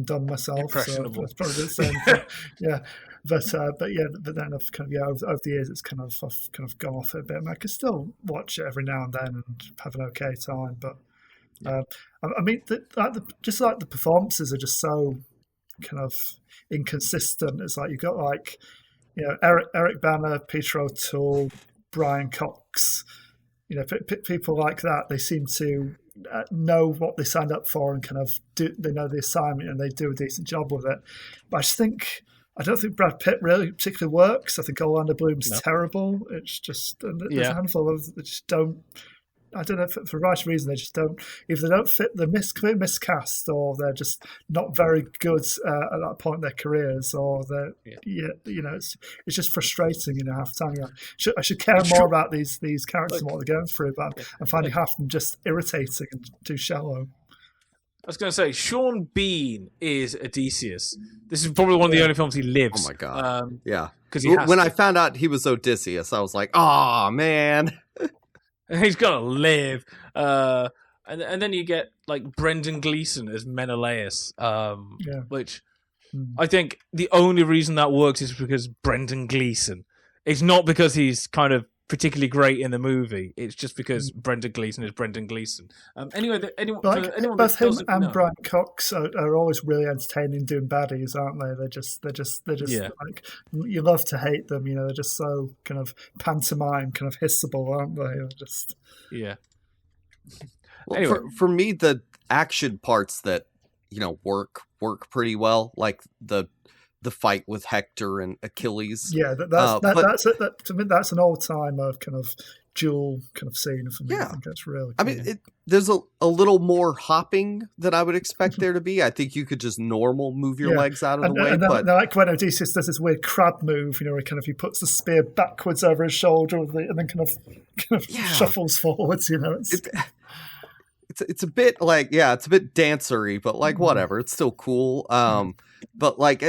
dumb myself. Impressionable. So it's probably the same thing. But then I've kind of over the years I've kind of gone off it a bit. I can still watch it every now and then and have an okay time. But just like the performances are just so kind of inconsistent. It's like you've got Eric Bana, Peter O'Toole, Brian Cox. People like that. They seem to know what they signed up for and kind of they know the assignment and they do a decent job with it. But I don't think Brad Pitt really particularly works. I think Orlando Bloom's terrible. It's just, and there's a handful of that just don't. I don't know, for a variety of reasons, they just don't. If they don't fit, they're miscast, or they're just not very good at that point in their careers, or they're it's just frustrating. Half the time, I should care more about these characters and what they're going through, but I'm finding half of them just irritating and too shallow. I was going to say, Sean Bean is Odysseus. This is probably one of the only films he lives. Oh my god! Because when I found out he was Odysseus, I was like, "Oh man." He's got to live. And then you get, Brendan Gleeson as Menelaus, which I think the only reason that works is because Brendan Gleeson. It's not because he's kind of particularly great in the movie. It's just because Brendan Gleeson is Brendan Gleeson. Anyway, anyone both him and know. Brian Cox are always really entertaining doing baddies, aren't they? They're just like, you love to hate them. You know, they're just so kind of pantomime, kind of hissable, aren't they? They're just Well, anyway. for me, the action parts that work pretty well, like the fight with Hector and Achilles. Yeah, to me that's an all-time kind of dual kind of scene for me. Yeah. I think that's really cool. I mean, there's a little more hopping than I would expect there to be. I think you could just move your legs out of the way. And but like when Odysseus does this weird crab move, where he puts the spear backwards over his shoulder and then kind of shuffles forwards. It's a bit like, it's a bit dancery, but like whatever, it's still cool. But like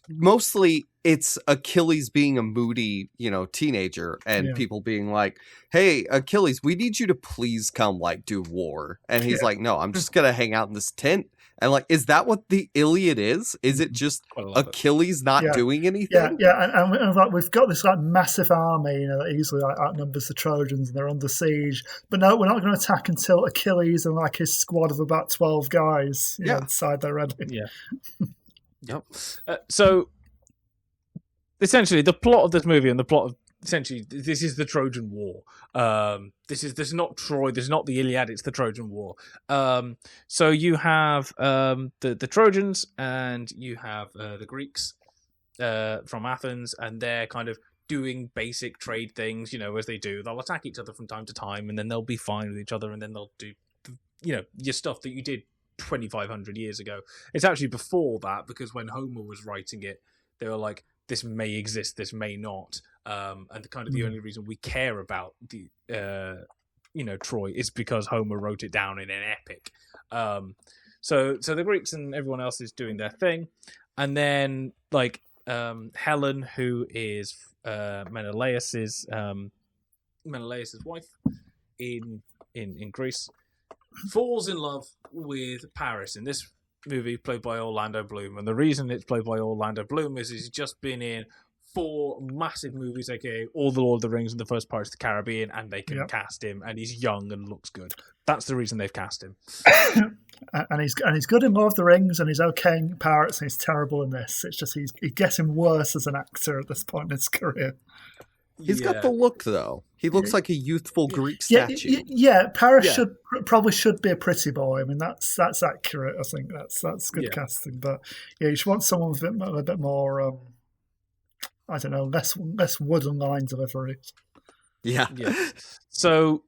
mostly it's Achilles being a moody, teenager, and people being like, "Hey, Achilles, we need you to please come do war." And he's like, "No, I'm just gonna hang out in this tent." And like, is that what the Iliad is? Is it just Achilles not doing anything? And we've got this massive army, that easily outnumbers the Trojans, and they're under siege. But no, we're not going to attack until Achilles and his squad of about 12 guys decide they're ready. Yeah. Yep. So essentially, the plot of this movie and the plot of this is the Trojan War. This is not Troy. This is not the Iliad. It's the Trojan War. So you have the Trojans and you have the Greeks from Athens, and they're kind of doing basic trade things. As they do, they'll attack each other from time to time, and then they'll be fine with each other, and then they'll do your stuff that you did 2,500 years ago. It's actually before that, because when Homer was writing it, they were like, this may exist, this may not, and kind of the only reason we care about the Troy is because Homer wrote it down in an epic. So the Greeks and everyone else is doing their thing, and then Helen, who is Menelaus's wife in Greece, falls in love with Paris in this movie, played by Orlando Bloom. And the reason it's played by Orlando Bloom is he's just been in 4 massive movies, aka all the Lord of the Rings and the first Pirates of the Caribbean, and they can cast him, and he's young and looks good. That's the reason they've cast him. and he's good in Lord of the Rings, and he's okay in Pirates, and he's terrible in this. It's just he's getting worse as an actor at this point in his career. He's got the look, though. He looks like a youthful Greek statue. Paris should be a pretty boy. I mean, that's accurate. I think that's good casting. But you should want someone with a bit more, I don't know, less wooden line delivery. Yeah. So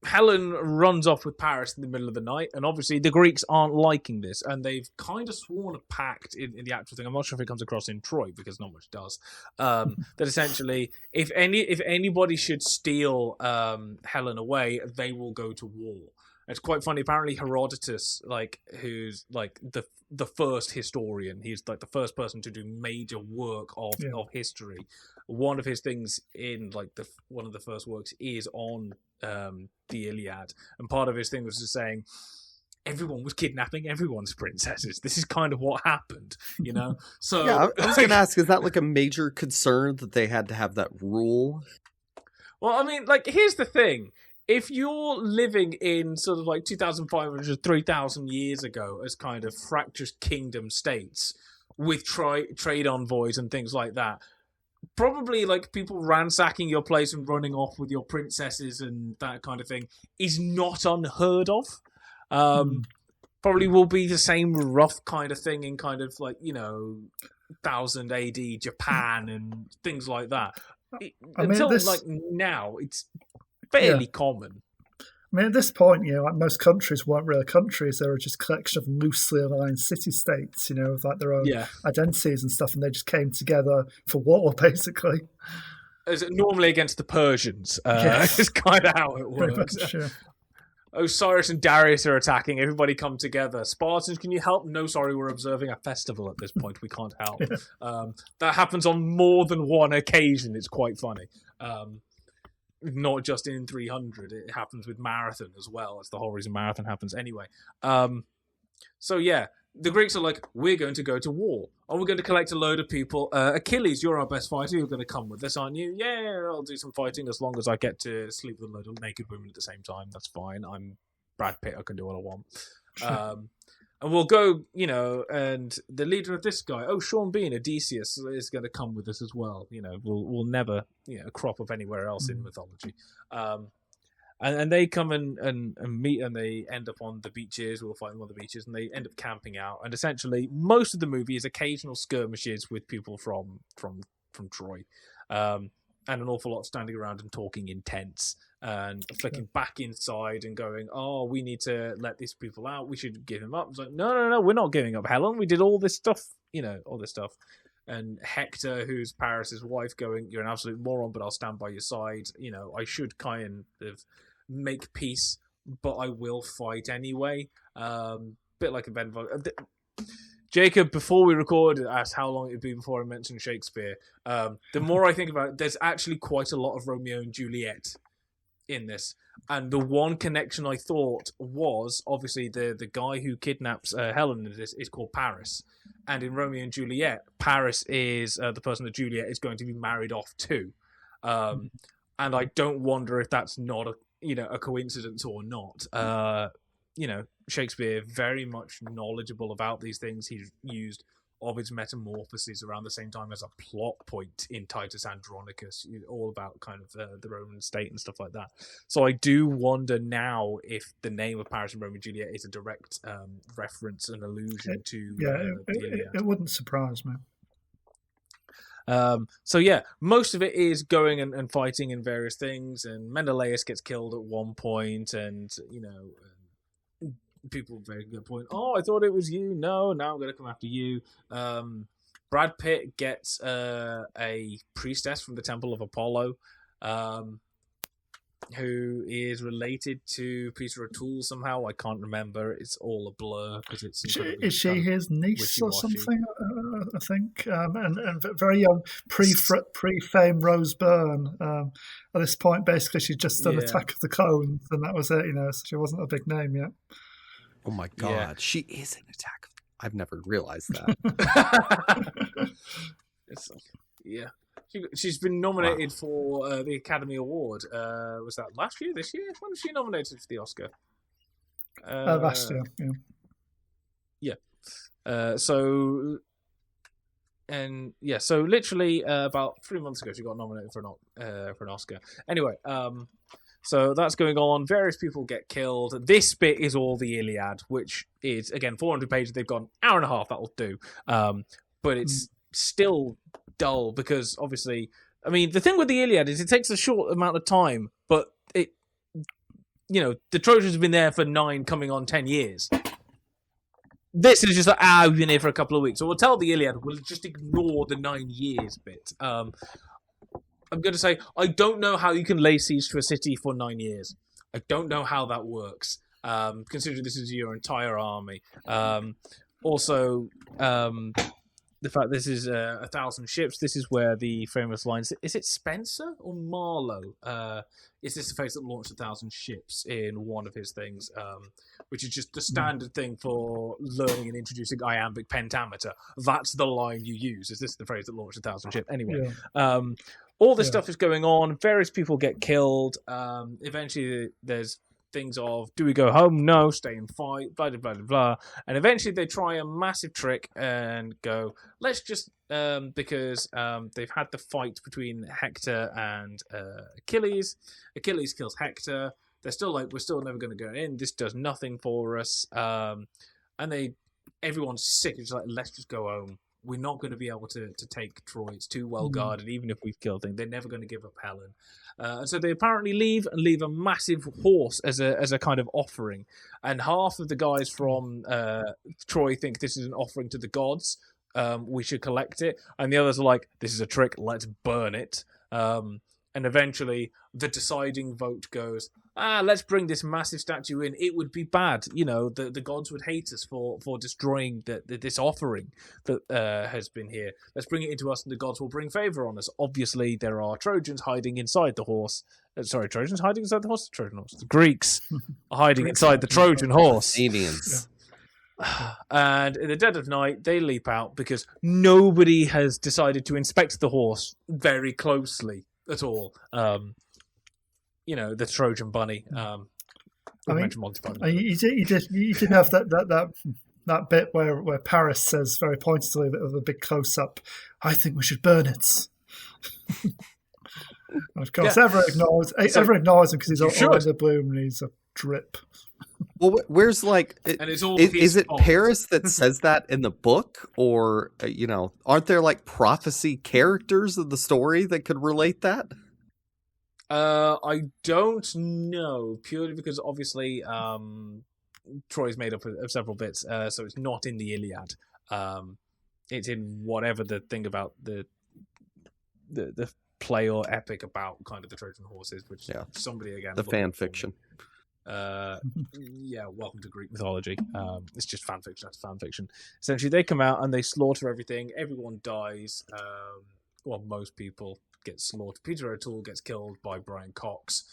Helen runs off with Paris in the middle of the night, and obviously the Greeks aren't liking this, and they've kind of sworn a pact in the actual thing. I'm not sure if it comes across in Troy, because not much does. That essentially, if anybody should steal Helen away, they will go to war. It's quite funny. Apparently, Herodotus, who's the first historian, he's the first person to do major work of history. One of his things in one of the first works is on the Iliad, and part of his thing was just saying everyone was kidnapping everyone's princesses. This is kind of what happened, So I was going to ask, is that a major concern that they had to have that rule? Well, I mean, here's the thing. If you're living in sort of 2,500, 3,000 years ago as kind of fractious kingdom states with trade envoys and things like that, probably people ransacking your place and running off with your princesses and that kind of thing is not unheard of. Probably will be the same rough kind of thing in kind of 1000 AD Japan and things like that. Now, it's fairly common. I mean, at this point, most countries weren't really countries. They were just a collection of loosely aligned city-states, with their own identities and stuff, and they just came together for war, basically. As normally against the Persians. Is kind of how it works. Much, Osiris and Darius are attacking. Everybody come together. Spartans, can you help? No, sorry, we're observing a festival at this point. We can't help. That happens on more than one occasion. It's quite funny. Not just in 300, it happens with Marathon as well. That's the whole reason Marathon happens anyway. So the Greeks are like, we're going to go to war. Are we going to collect a load of people? Achilles, you're our best fighter. You're going to come with us, aren't you? Yeah, I'll do some fighting as long as I get to sleep with a load of naked women at the same time. That's fine. I'm Brad Pitt. I can do what I want. And we'll go, and the leader of this guy, Sean Bean, Odysseus, is going to come with us as well. We'll never, crop up anywhere else in mythology. And they come and meet, and they end up on the beaches. We'll fight them on the beaches, and they end up camping out. And essentially, most of the movie is occasional skirmishes with people from Troy, and an awful lot standing around and talking in tents and flicking back inside and going, "Oh, we need to let these people out. We should give them up." It's like, no, we're not giving up, Helen. We did all this stuff, all this stuff. And Hector, who's Paris's wife, going, "You're an absolute moron, but I'll stand by your side. I should kind of make peace, but I will fight anyway." Bit like a Ben. Jacob, before we recorded, asked how long it would be before I mentioned Shakespeare. The more I think about it, there's actually quite a lot of Romeo and Juliet in this. And the one connection I thought was, obviously, the guy who kidnaps Helen in this is called Paris. And in Romeo and Juliet, Paris is the person that Juliet is going to be married off to. And I don't wonder if that's not a coincidence or not. Shakespeare very much knowledgeable about these things. He's used Ovid's Metamorphoses around the same time as a plot point in Titus Andronicus, all about kind of the Roman state and stuff like that. So I do wonder now if the name of Paris and Romeo and Juliet is a direct reference and allusion to the Iliad. It wouldn't surprise me. So yeah, most of it is going and fighting in various things, and Menelaus gets killed at one point, and people very good point. Oh, I thought it was you. No, now I'm going to come after you. Brad Pitt gets a priestess from the Temple of Apollo, who is related to Peter O'Toole somehow. I can't remember. It's all a blur because it's. Is she his niece or something? I think, and very young, pre-fame Rose Byrne. At this point, basically, she'd just done Attack of the Clones, and that was it. So she wasn't a big name yet. Oh my God, she is in Attack. I've never realized that. She's been nominated for the Academy Award. Was that last year? This year? When was she nominated for the Oscar? Last year, yeah. So literally about 3 months ago, she got nominated for an Oscar. Anyway, so that's going on. Various people get killed. This bit is all the Iliad, which is, again, 400 pages. They've got an hour and a half. That'll do. But it's still dull because, obviously, I mean, the thing with the Iliad is it takes a short amount of time, but the Trojans have been there for 9, coming on 10 years. This is just like, we've been here for a couple of weeks. So we'll tell the Iliad, we'll just ignore the 9 years bit. I'm going to say, I don't know how you can lay siege to a city for 9 years. I don't know how that works, considering this is your entire army. Also, the fact this is 1,000 ships, this is where the famous lines, is it Spencer or Marlowe? Is this the face that launched 1,000 ships in one of his things, which is just the standard thing for learning and introducing iambic pentameter. That's the line you use. Is this the phrase that launched 1,000 ships? Anyway, all this stuff is going on. Various people get killed. Eventually, there's things of, do we go home? No, stay and fight, blah, blah, blah, blah. And eventually they try a massive trick and go, let's just, because they've had the fight between Hector and Achilles. Achilles kills Hector. They're still like, we're still never going to go in. This does nothing for us. And everyone's sick. It's like, let's just go home. We're not going to be able to take Troy. It's too well guarded. Even if we've killed him, they're never going to give up Helen. And so they apparently leave a massive horse as a kind of offering. And half of the guys from Troy think this is an offering to the gods. We should collect it. And the others are like, this is a trick. Let's burn it. And eventually the deciding vote goes, let's bring this massive statue in. It would be bad. The gods would hate us for destroying this offering that has been here. Let's bring it into us and the gods will bring favor on us. Obviously, there are Trojans hiding inside the horse. Trojans hiding inside the horse? Trojan horse. The Greeks are hiding inside the Trojan horse. Indians. And in the dead of night, they leap out because nobody has decided to inspect the horse very closely at all. The Trojan bunny. Mentioned Monty Python. You did have that bit where Paris says very pointedly with a big close up, "I think we should burn it." And of course, everyone ignores him because he's Orlando Bloom and he's a drip. Well, where's like, and it's all is it fault. Paris that says that in the book, or aren't there like prophecy characters of the story that could relate that? I don't know, purely because obviously Troy's made up of several bits, so it's not in the Iliad. It's in whatever the thing about the play or epic about kind of the Trojan horses, which somebody again the fan fiction. Welcome to Greek mythology. It's just fan fiction. That's fan fiction. Essentially, they come out and they slaughter everything. Everyone dies. Most people get slaughtered. Peter O'Toole gets killed by Brian Cox.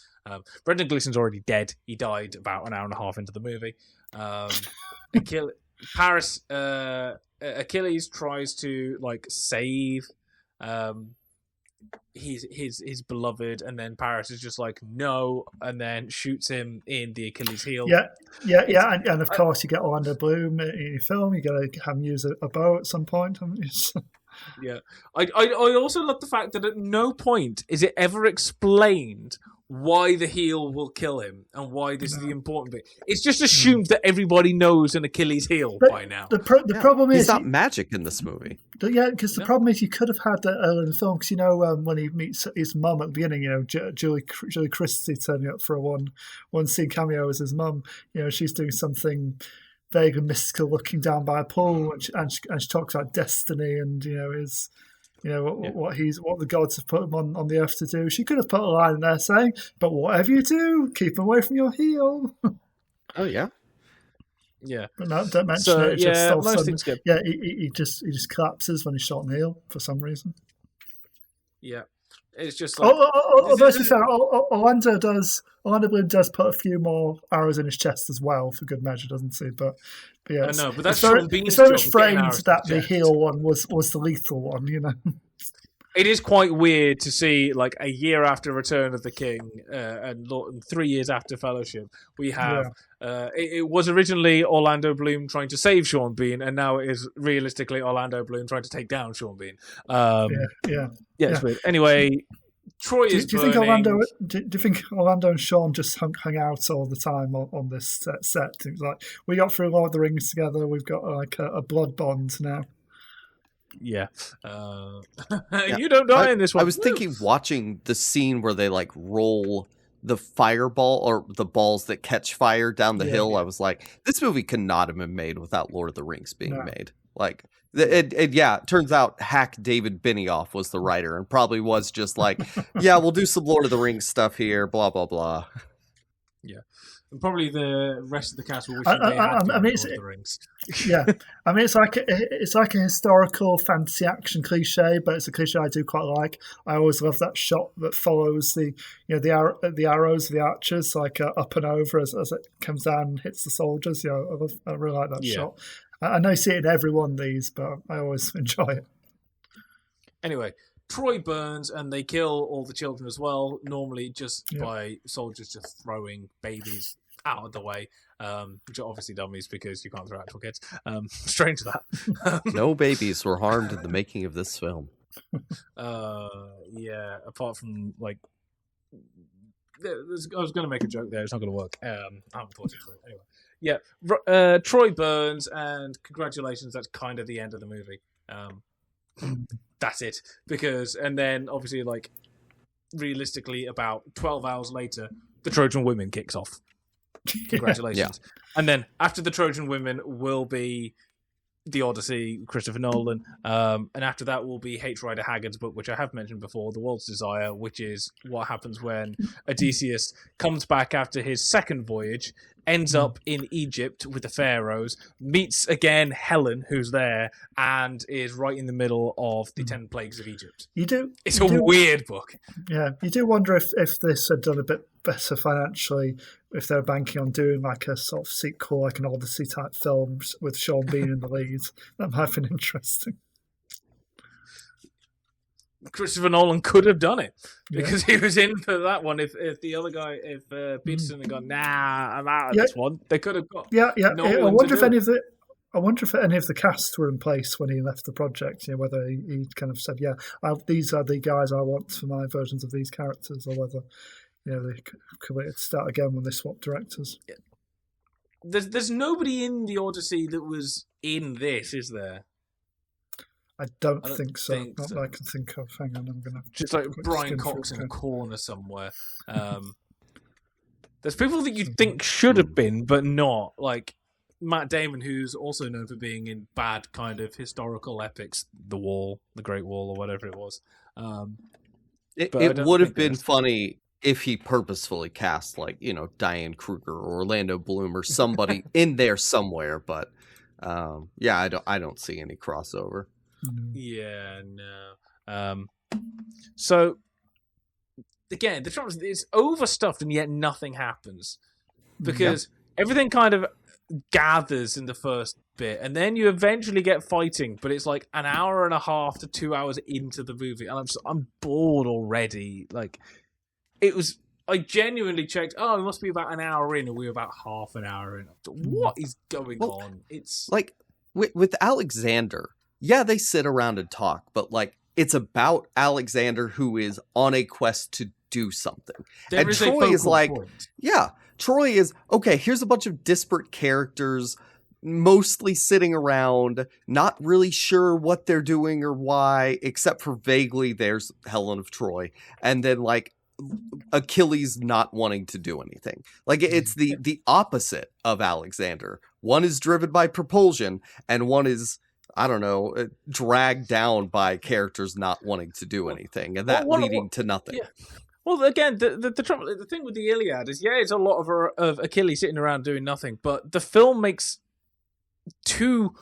Brendan Gleeson's already dead. He died about an hour and a half into the movie. Achilles tries to save his beloved, and then Paris is just like no, and then shoots him in the Achilles heel. And of course you get Orlando Bloom in your film. You got to have him use a bow at some point. Yeah, I also love the fact that at no point is it ever explained why the heel will kill him and why this is the important bit. It's just assumed that everybody knows an Achilles heel by now. The problem is he's not magic in this movie. Because the problem is you could have had that earlier in the film. Because when he meets his mum at the beginning, Julie Christie turning up for a one scene cameo as his mum. She's doing something vague and mystical, looking down by a pool, and she talks about destiny and what the gods have put him on the earth to do. She could have put a line in there saying, "But whatever you do, keep him away from your heel." Oh yeah, yeah. But no, don't mention it. Most things good. Yeah, he just collapses when he's shot in the heel for some reason. Yeah, it's just like. Although to be fair, Orlando Bloom does put a few more arrows in his chest as well for good measure, doesn't he? But yeah, I know, but that's it's very much framed that the heel one was the lethal one, It is quite weird to see, a year after Return of the King and 3 years after Fellowship, we have... It was originally Orlando Bloom trying to save Sean Bean, and now it is realistically Orlando Bloom trying to take down Sean Bean. It's weird. Anyway, Troy is do you think Orlando and Sean just hung out all the time on this set? It was like, we got through Lord of the Rings together, we've got a blood bond now. Yeah. You don't die in this one. I was thinking, watching the scene where they roll the fireball or the balls that catch fire down the hill. I was like, this movie could not have been made without Lord of the Rings being made. It turns out hack David Benioff was the writer and probably was just we'll do some Lord of the Rings stuff here, blah, blah, blah. Yeah. And probably the rest of the cast will wish they had Lord of the Rings. Yeah. I mean, it's like a historical fantasy action cliche, but it's a cliche I do quite like. I always love that shot that follows the arrows of the archers, up and over as it comes down and hits the soldiers. I really like that shot. I know you see it in every one of these, but I always enjoy it. Anyway, Troy burns and they kill all the children as well, normally just by soldiers just throwing babies out of the way, which are obviously dummies because you can't throw actual kids. Strange that. No babies were harmed in the making of this film. Apart from I was going to make a joke there. It's not going to work. I haven't thought it through. Anyway. Yeah, Troy burns, and congratulations, that's kind of the end of the movie. That's it. And then, obviously, realistically, about 12 hours later, the Trojan Women kicks off. Congratulations. Yeah. And then, after the Trojan Women will be the Odyssey, Christopher Nolan, and after that will be H. Rider Haggard's book, which I have mentioned before, The World's Desire, which is what happens when Odysseus comes back after his second voyage ends up in Egypt with the pharaohs, meets again Helen, who's there, and is right in the middle of the 10 plagues of Egypt. It's a weird book. Yeah, you do wonder if this had done a bit better financially, if they were banking on doing like a sort of sequel, like an Odyssey type film with Sean Bean in the lead. That might have been interesting. Christopher Nolan could have done it because he was in for that one. If the other guy, Petersen had gone, nah, I'm out of this one, they could have got. Yeah. I wonder if any of the cast were in place when he left the project. Whether he kind of said, these are the guys I want for my versions of these characters, or whether they could start again when they swapped directors. Yeah. There's nobody in the Odyssey that was in this, is there? I don't think so. Not that I can think of. Hang on, I'm going to... Just like Brian Cox in a corner somewhere. There's people that you think should have been, but not. Like Matt Damon, who's also known for being in bad kind of historical epics, The Wall, The Great Wall, or whatever it was. It would have been funny if he purposefully cast, like, Diane Kruger or Orlando Bloom or somebody in there somewhere. But, I don't see any crossover. Yeah, no. So again, the trouble is it's overstuffed and yet nothing happens because everything kind of gathers in the first bit, and then you eventually get fighting, but it's like an hour and a half to 2 hours into the movie, and I'm bored already. Like I genuinely checked. Oh, it must be about an hour in, and we were about half an hour in. What is going on? It's like with Alexander. Yeah, they sit around and talk, but like it's about Alexander who is on a quest to do something. And Troy is like, Troy is, okay, here's a bunch of disparate characters, mostly sitting around, not really sure what they're doing or why, except for vaguely there's Helen of Troy. And then like Achilles not wanting to do anything. Like it's the opposite of Alexander. One is driven by propulsion and one is, I don't know, dragged down by characters not wanting to do anything, and that leading to nothing. Yeah. Well, again, the thing with the Iliad is, it's a lot of Achilles sitting around doing nothing, but the film makes two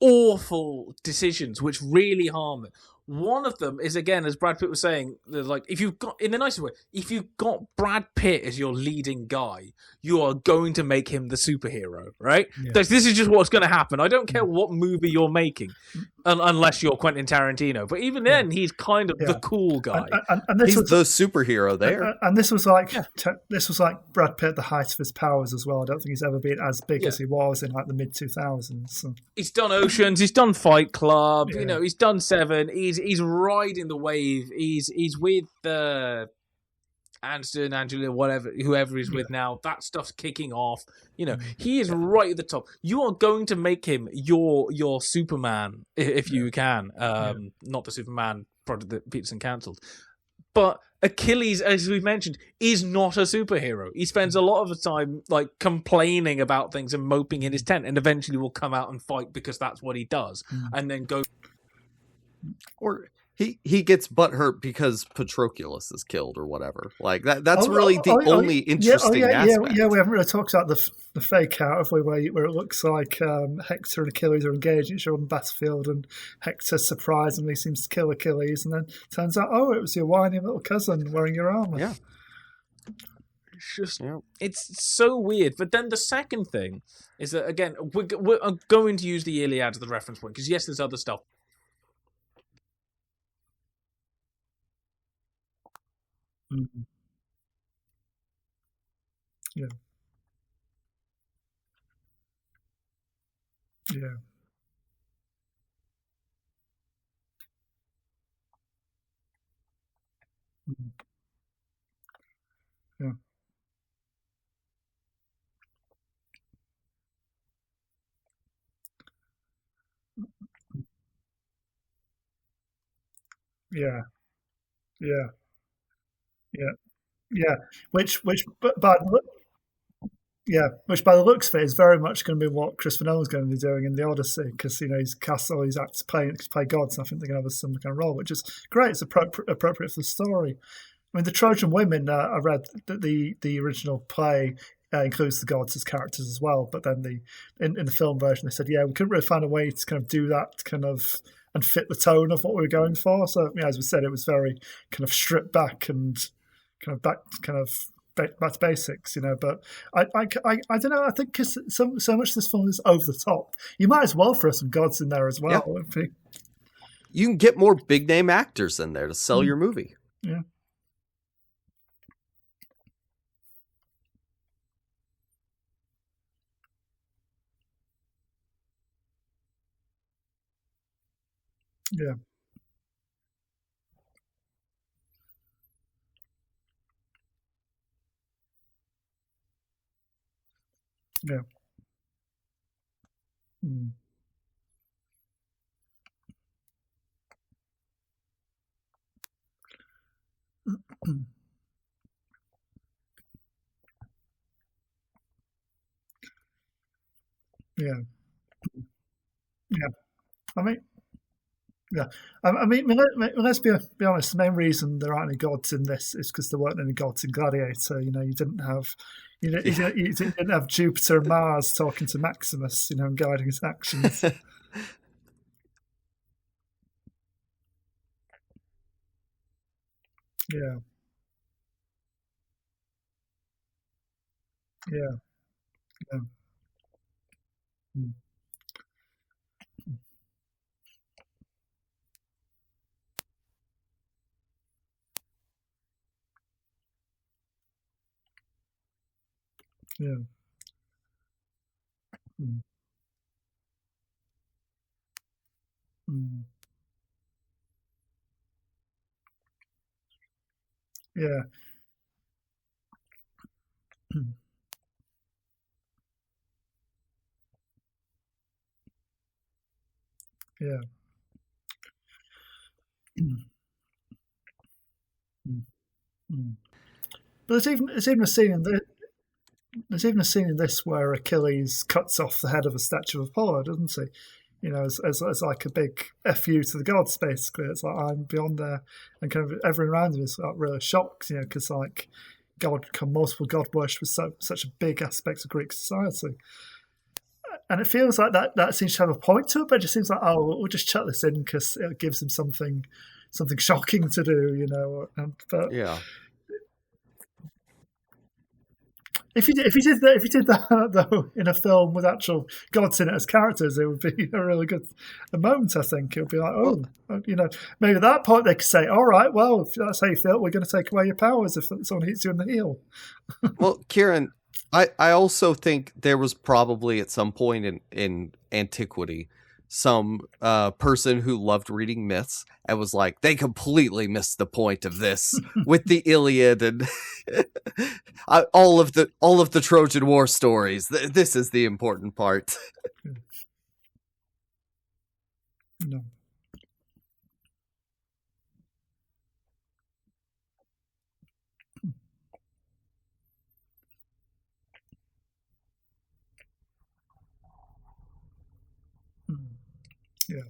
awful decisions which really harm it. One of them is, again, as Brad Pitt was saying, like, if you've got, in the nicest way, if you've got Brad Pitt as your leading guy, you are going to make him the superhero, right? Yeah. This is just what's going to happen. I don't care what movie you're making, unless you're Quentin Tarantino. But even then, he's kind of the cool guy. And he's the superhero there. And this was like Brad Pitt at the height of his powers as well. I don't think he's ever been as big as he was in like the mid 2000s. So. He's done Oceans. He's done Fight Club. Yeah. He's done Seven. He's riding the wave. He's with Aniston, Angela, whoever he's with now. That stuff's kicking off. He is right at the top. You are going to make him your Superman if you can. Not the Superman project that Petersen cancelled. But Achilles, as we've mentioned, is not a superhero. He spends a lot of the time like complaining about things and moping in his tent, and eventually will come out and fight because that's what he does, and then go. Or he gets butthurt because Patroclus is killed or whatever. Like that's really the only interesting aspect. Yeah, we haven't really talked about the fake out of where it looks like Hector and Achilles are engaged each other on the battlefield, and Hector surprisingly seems to kill Achilles, and then turns out, it was your whiny little cousin wearing your armor. Yeah. It's just, it's so weird. But then the second thing is that, again, we're going to use the Iliad as the reference point, because yes, there's other stuff. Mm-hmm. Yeah. Yeah. Mm-hmm. Yeah. Yeah. Yeah. Yeah. Yeah. Which by the looks of it is very much going to be what Christopher Nolan's going to be doing in the Odyssey, because he's cast all these actors to play gods, and I think they're going to have a similar kind of role, which is great. It's appropriate for the story. I mean, the Trojan Women, I read that the original play includes the gods as characters as well. But then in the film version, they said, yeah, we couldn't really find a way to kind of do that kind of and fit the tone of what we were going for. So as we said, it was very kind of stripped back and kind of back to basics, But I don't know. I think because so much of this film is over the top, you might as well throw some gods in there as well. Yeah. You can get more big name actors in there to sell your movie. Yeah. Yeah. Yeah. Mm. Yeah. Yeah. I mean, yeah. I mean, let's be honest. The main reason there aren't any gods in this is because there weren't any gods in Gladiator. You didn't have, you didn't have Jupiter and Mars talking to Maximus, and guiding his actions. Yeah. Yeah. Yeah. Mm. Yeah. Mm. Mm. Yeah. Mm. Yeah. Mm. Mm. Mm. But there's even a scene in this where Achilles cuts off the head of a statue of Apollo, doesn't he? As like a big fu to the gods. Basically, it's like I'm beyond there, and kind of everyone around him is like really shocked, because like multiple god worship was such a big aspect of Greek society. And it feels like that seems to have a point to it, but it just seems like, oh, we'll just chuck this in because it gives him something shocking to do, But yeah, if you did that though in a film with actual gods in it as characters, it would be a really good moment. I think it would be like, maybe at that point they could say, all right, well, if that's how you feel, we're going to take away your powers if someone hits you in the heel. Well, Kieran, I also think there was probably at some point in antiquity some person who loved reading myths and was like, they completely missed the point of this with the Iliad and all of the Trojan War stories. This is the important part. No. Yeah.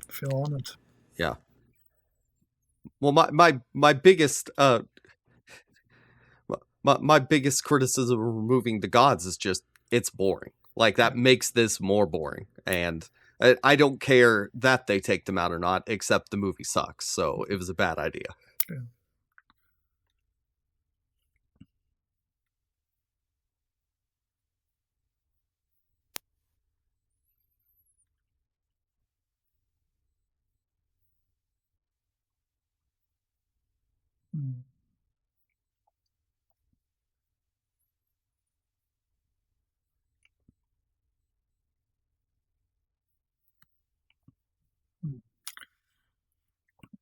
I feel honored. Yeah. Well, my biggest my biggest criticism of removing the gods is just it's boring. Like that makes this more boring, and I don't care that they take them out or not, except the movie sucks. So it was a bad idea. Yeah. Mm. Mm.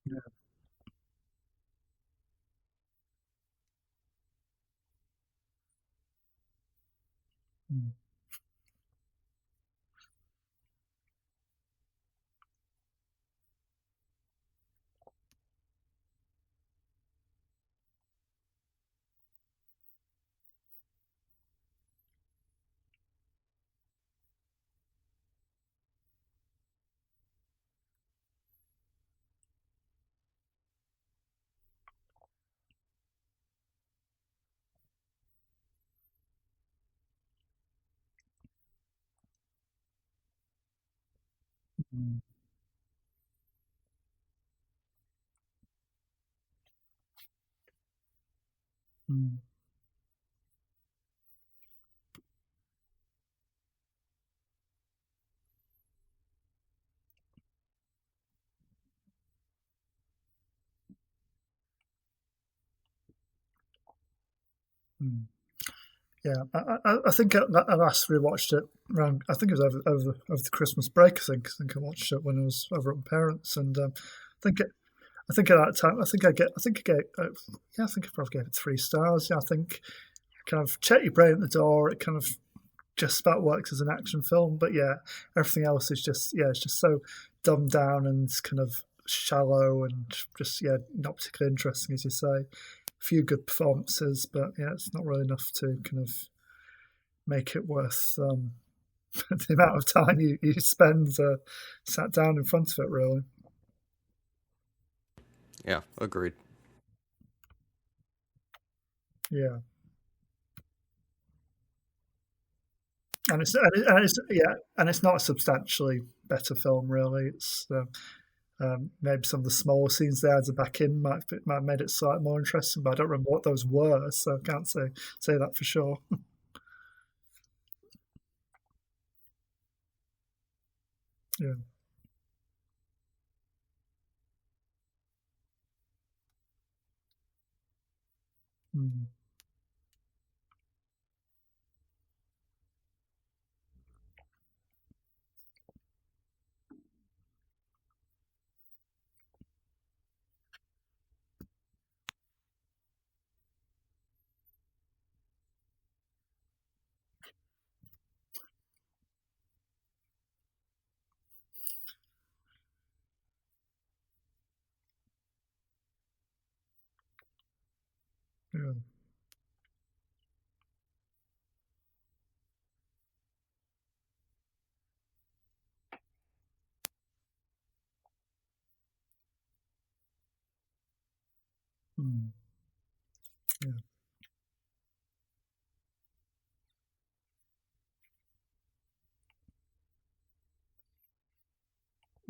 Yeah. Mm. Mm. Mm. Mm. Yeah, I think I last rewatched it around. I think it was over the Christmas break. I think I watched it when I was over at my parents, and I think at that time, I think I probably gave it 3 stars. Yeah, I think kind of check your brain at the door. It kind of just about works as an action film, but yeah, everything else is just it's just so dumbed down and kind of shallow and just not particularly interesting, as you say. A few good performances, but yeah, it's not really enough to kind of make it worth the amount of time you spend sat down in front of it, really. Yeah, agreed. Yeah, and it's not a substantially better film, really. It's maybe some of the smaller scenes they added back in might have made it slightly more interesting, but I don't remember what those were, so I can't say that for sure. Yeah. Mm. Yeah. Mm. Yeah.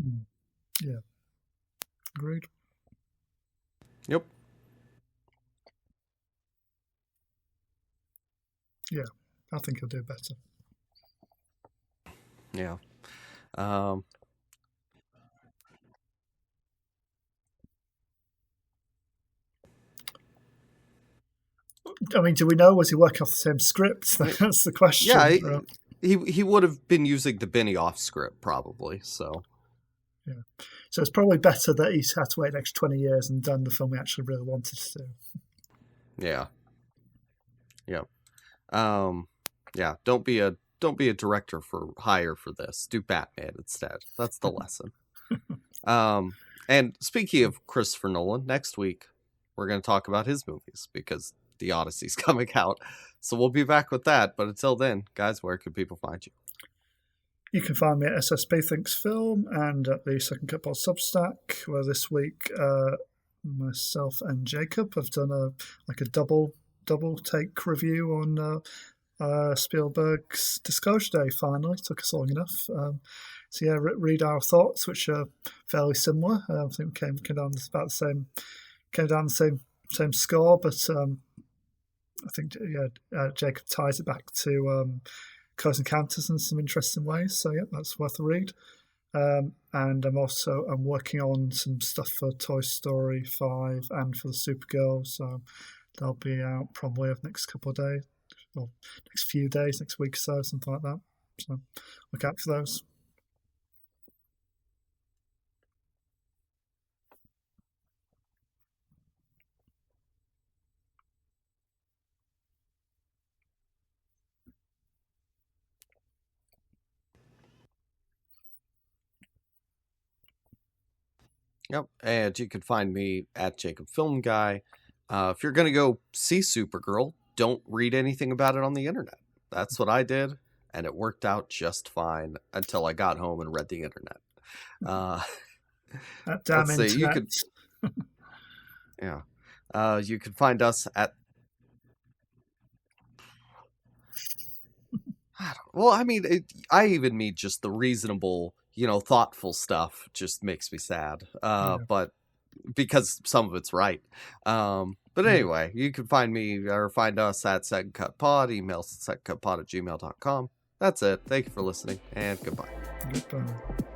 Mm. Yeah. Agreed. Yep. Yeah. I think he'll do better. Yeah. Um, I mean, do we know? Was he working off the same script? That's the question. yeah, he would have been using the Benioff script probably. So Yeah. So it's probably better that he's had to wait an extra 20 years and done the film he actually really wanted to do. yeah, yeah, um, yeah. Don't be a director for hire for this. Do Batman instead. That's the lesson. And speaking of Christopher Nolan, next week we're going to talk about his movies because the Odyssey's coming out. So we'll be back with that. But until then, guys, where can people find you? You can find me at SSP Thinks Film and at the Second Cut Pod Substack, where this week myself and Jacob have done a double take review on Spielberg's Disclosure Day. Finally, took us long enough. So yeah, read our thoughts, which are fairly similar. I think we came down about the same score, but I think Jacob ties it back to Close Encounters in some interesting ways. So yeah, that's worth a read. And I'm working on some stuff for Toy Story 5 and for the Supergirl. So they'll be out probably over the next couple of days, or next few days, next week or so, something like that. So look out for those. Yep. And you can find me at Jacob Film Guy. If you're going to go see Supergirl, don't read anything about it on the internet. That's what I did, and it worked out just fine until I got home and read the internet. That damn let's see. internet. You can find us at. Well, I mean, I even mean just the reasonable thoughtful stuff just makes me sad. But because some of it's right. But anyway, you can find me or find us at Second Cut Pod. Email us at secondcutpod@gmail.com. That's it. Thank you for listening, and goodbye. Goodbye.